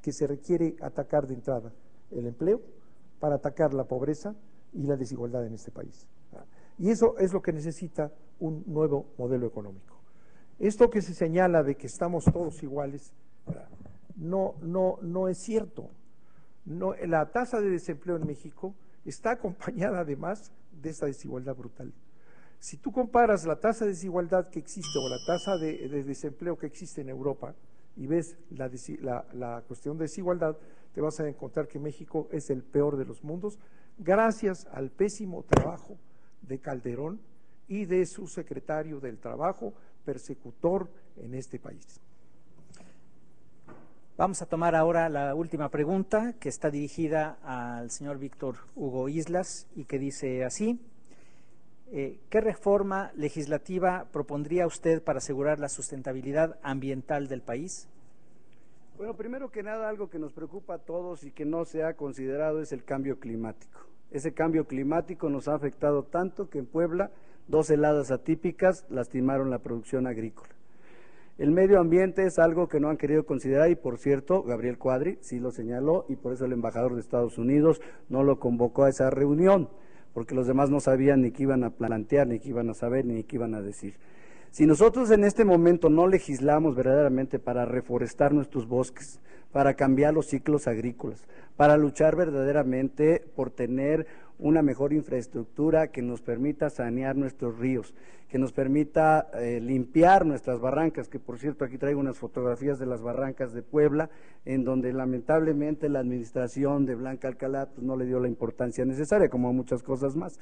que se requiere atacar de entrada: el empleo, para atacar la pobreza y la desigualdad en este país. Y eso es lo que necesita un nuevo modelo económico. Esto que se señala de que estamos todos iguales, no es cierto. No, la tasa de desempleo en México está acompañada además de esta desigualdad brutal. Si tú comparas la tasa de desigualdad que existe o la tasa de desempleo que existe en Europa y ves la cuestión de desigualdad, te vas a encontrar que México es el peor de los mundos, gracias al pésimo trabajo de Calderón y de su secretario del Trabajo, persecutor en este país. Vamos a tomar ahora la última pregunta, que está dirigida al señor Víctor Hugo Islas y que dice así: ¿qué reforma legislativa propondría usted para asegurar la sustentabilidad ambiental del país? Bueno, primero que nada, algo que nos preocupa a todos y que no se ha considerado es el cambio climático. Ese cambio climático nos ha afectado tanto que en Puebla 2 heladas atípicas lastimaron la producción agrícola. El medio ambiente es algo que no han querido considerar y, por cierto, Gabriel Cuadri sí lo señaló y por eso el embajador de Estados Unidos no lo convocó a esa reunión, porque los demás no sabían ni qué iban a plantear, ni qué iban a saber, ni qué iban a decir. Si nosotros en este momento no legislamos verdaderamente para reforestar nuestros bosques, para cambiar los ciclos agrícolas, para luchar verdaderamente por tener una mejor infraestructura que nos permita sanear nuestros ríos, que nos permita limpiar nuestras barrancas, que por cierto aquí traigo unas fotografías de las barrancas de Puebla, en donde lamentablemente la administración de Blanca Alcalá pues, no le dio la importancia necesaria, como a muchas cosas más.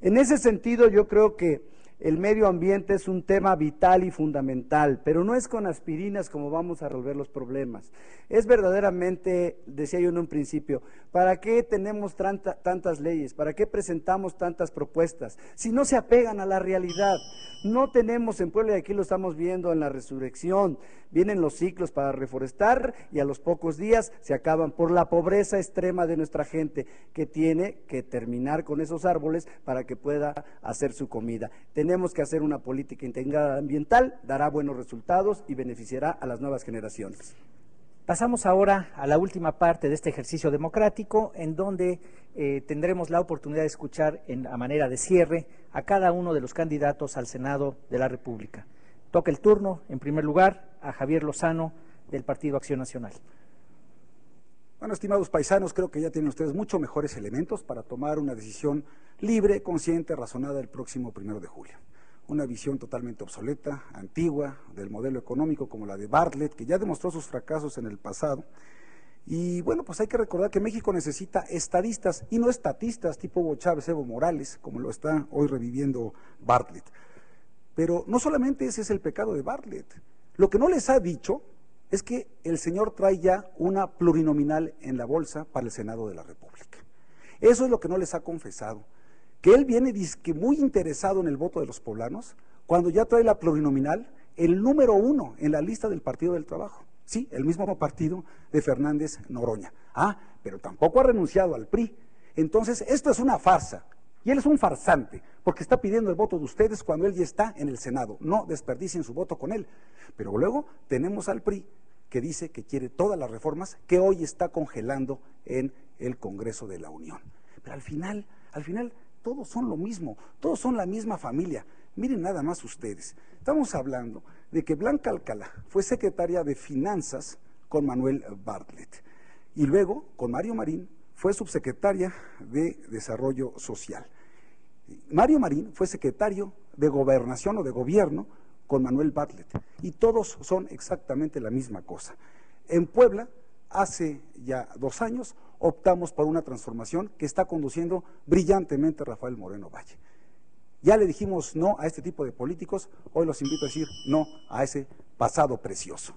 En ese sentido, yo creo que el medio ambiente es un tema vital y fundamental, pero no es con aspirinas como vamos a resolver los problemas. Es verdaderamente, decía yo en un principio, ¿para qué tenemos tantas leyes? ¿Para qué presentamos tantas propuestas? Si no se apegan a la realidad. No tenemos en Puebla, y aquí lo estamos viendo en la resurrección, vienen los ciclos para reforestar y a los pocos días se acaban por la pobreza extrema de nuestra gente, que tiene que terminar con esos árboles para que pueda hacer su comida. Tenemos que hacer una política integrada ambiental, dará buenos resultados y beneficiará a las nuevas generaciones. Pasamos ahora a la última parte de este ejercicio democrático, en donde tendremos la oportunidad de escuchar a manera de cierre a cada uno de los candidatos al Senado de la República. Toca el turno, en primer lugar, a Javier Lozano, del Partido Acción Nacional. Bueno, estimados paisanos, creo que ya tienen ustedes mucho mejores elementos para tomar una decisión libre, consciente, razonada el próximo 1 de julio. Una visión totalmente obsoleta, antigua, del modelo económico como la de Bartlett, que ya demostró sus fracasos en el pasado. Y bueno, pues hay que recordar que México necesita estadistas y no estatistas tipo Hugo Chávez, Evo Morales, como lo está hoy reviviendo Bartlett. Pero no solamente ese es el pecado de Bartlett. Lo que no les ha dicho es que el señor trae ya una plurinominal en la bolsa para el Senado de la República. Eso es lo que no les ha confesado. Que él viene dizque muy interesado en el voto de los poblanos, cuando ya trae la plurinominal, el número 1 en la lista del Partido del Trabajo. Sí, el mismo partido de Fernández Noroña. Pero tampoco ha renunciado al PRI. Entonces, esto es una farsa. Y él es un farsante, porque está pidiendo el voto de ustedes cuando él ya está en el Senado. No desperdicien su voto con él. Pero luego tenemos al PRI, que dice que quiere todas las reformas que hoy está congelando en el Congreso de la Unión. Pero al final, todos son lo mismo, todos son la misma familia. Miren nada más ustedes, estamos hablando de que Blanca Alcalá fue secretaria de Finanzas con Manuel Bartlett y luego con Mario Marín fue subsecretaria de Desarrollo Social. Mario Marín fue secretario de Gobernación o de Gobierno con Manuel Bartlett y todos son exactamente la misma cosa. En Puebla, hace ya 2 años, optamos por una transformación que está conduciendo brillantemente Rafael Moreno Valle. Ya le dijimos no a este tipo de políticos, hoy los invito a decir no a ese pasado precioso.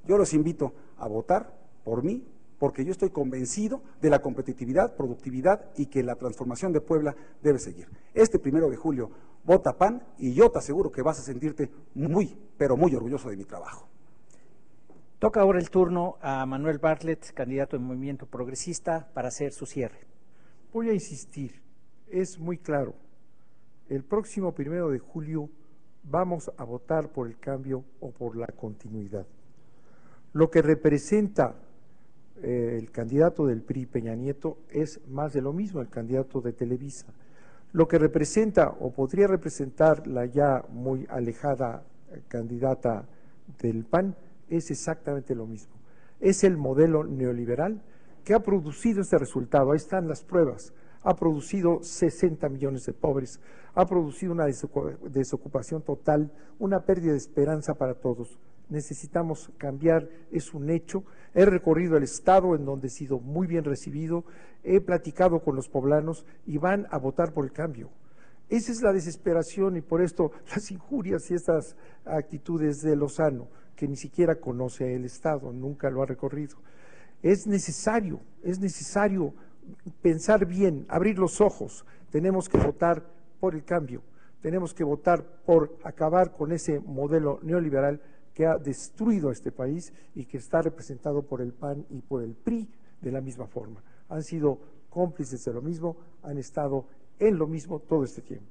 Yo los invito a votar por mí, porque yo estoy convencido de la competitividad, productividad y que la transformación de Puebla debe seguir. Este 1 de julio, vota PAN y yo te aseguro que vas a sentirte muy, pero muy orgulloso de mi trabajo. Toca ahora el turno a Manuel Bartlett, candidato del Movimiento Progresista, para hacer su cierre. Voy a insistir, es muy claro. El próximo 1 de julio vamos a votar por el cambio o por la continuidad. Lo que representa el candidato del PRI, Peña Nieto, es más de lo mismo, el candidato de Televisa. Lo que representa o podría representar la ya muy alejada candidata del PAN es exactamente lo mismo. Es el modelo neoliberal que ha producido este resultado. Ahí están las pruebas. Ha producido 60 millones de pobres, ha producido una desocupación total, una pérdida de esperanza para todos. Necesitamos cambiar, es un hecho. He recorrido el estado en donde he sido muy bien recibido, he platicado con los poblanos y van a votar por el cambio. Esa es la desesperación y por esto las injurias y estas actitudes de Lozano, que ni siquiera conoce el estado, nunca lo ha recorrido. Es necesario pensar bien, abrir los ojos. Tenemos que votar por el cambio, tenemos que votar por acabar con ese modelo neoliberal que ha destruido a este país y que está representado por el PAN y por el PRI de la misma forma. Han sido cómplices de lo mismo, han estado en lo mismo todo este tiempo.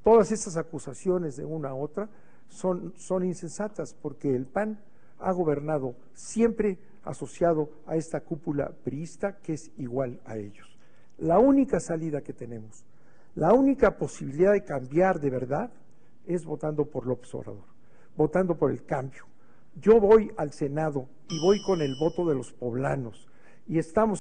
Todas estas acusaciones de una a otra son insensatas porque el PAN ha gobernado siempre asociado a esta cúpula priista que es igual a ellos. La única salida que tenemos, la única posibilidad de cambiar de verdad es votando por López Obrador, votando por el cambio. Yo voy al Senado y voy con el voto de los poblanos y estamos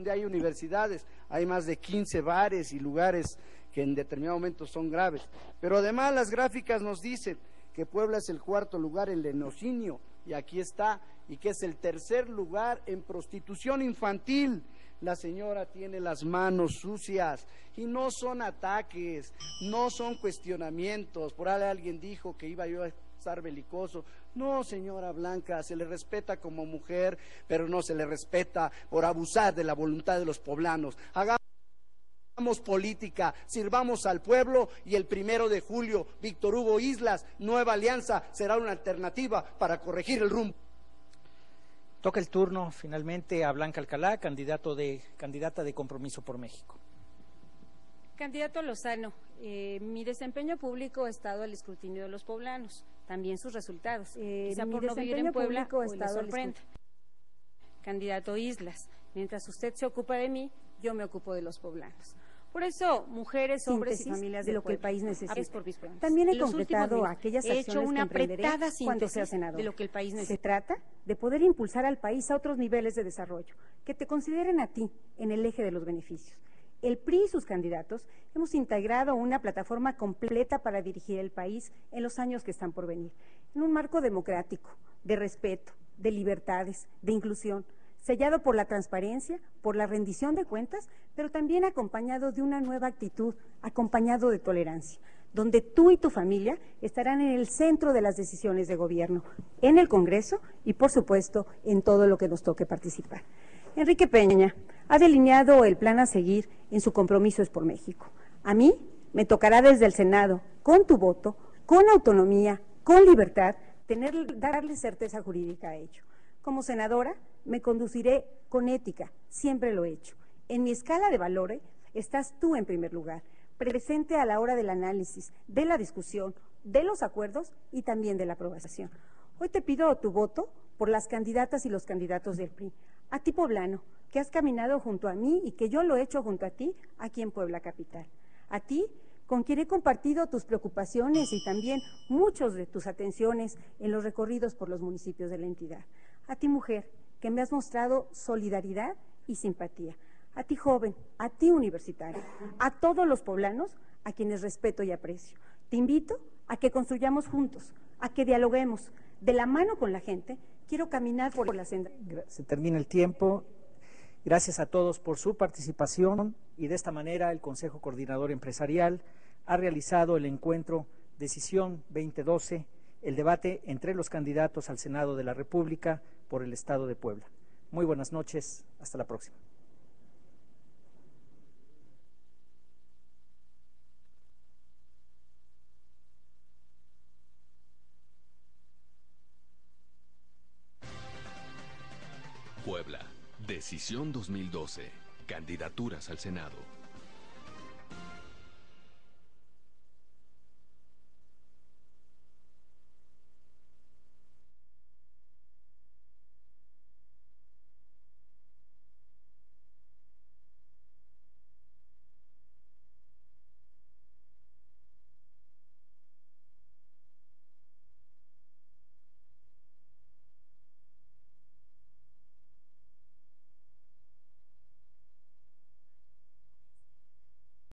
donde hay universidades, hay más de 15 bares y lugares que en determinado momento son graves. Pero además las gráficas nos dicen que Puebla es el cuarto lugar en lenocinio, y aquí está, y que es el tercer lugar en prostitución infantil. La señora tiene las manos sucias y no son ataques, no son cuestionamientos. Por ahí alguien dijo que iba yo a estar belicoso. No, señora Blanca, se le respeta como mujer, pero no se le respeta por abusar de la voluntad de los poblanos. Hagamos política, sirvamos al pueblo, y el 1 de julio, Víctor Hugo Islas, Nueva Alianza, será una alternativa para corregir el rumbo. Toca el turno finalmente a Blanca Alcalá, candidata de Compromiso por México. Candidato Lozano, mi desempeño público ha estado al escrutinio de los poblanos, también sus resultados. Quizá por no vivir en Puebla hoy le sorprende. Candidato Islas, mientras usted se ocupa de mí, yo me ocupo de los poblanos. Por eso, mujeres, hombres y familias de lo que el país necesita. También he concretado aquellas acciones que emprenderé cuando sea senador. De lo que el país necesita. Se trata de poder impulsar al país a otros niveles de desarrollo, que te consideren a ti en el eje de los beneficios. El PRI y sus candidatos hemos integrado una plataforma completa para dirigir el país en los años que están por venir, en un marco democrático, de respeto, de libertades, de inclusión, sellado por la transparencia, por la rendición de cuentas, pero también acompañado de una nueva actitud, acompañado de tolerancia, donde tú y tu familia estarán en el centro de las decisiones de gobierno, en el Congreso y, por supuesto, en todo lo que nos toque participar. Enrique Peña ha delineado el plan a seguir en su Compromiso es por México. A mí me tocará desde el Senado, con tu voto, con autonomía, con libertad, darle certeza jurídica a ello. Como senadora, me conduciré con ética, siempre lo he hecho. En mi escala de valores estás tú en primer lugar, presente a la hora del análisis, de la discusión, de los acuerdos y también de la aprobación. Hoy te pido tu voto por las candidatas y los candidatos del PRI. A ti, poblano, que has caminado junto a mí y que yo lo he hecho junto a ti aquí en Puebla Capital. A ti, con quien he compartido tus preocupaciones y también muchos de tus atenciones en los recorridos por los municipios de la entidad. A ti, mujer, que me has mostrado solidaridad y simpatía. A ti, joven, a ti, universitario, a todos los poblanos a quienes respeto y aprecio. Te invito a que construyamos juntos, a que dialoguemos de la mano con la gente. Quiero caminar por la senda. Se termina el tiempo. Gracias a todos por su participación, y de esta manera el Consejo Coordinador Empresarial ha realizado el encuentro Decisión 2012, el debate entre los candidatos al Senado de la República por el Estado de Puebla. Muy buenas noches, hasta la próxima. Puebla, Decisión 2012, candidaturas al Senado.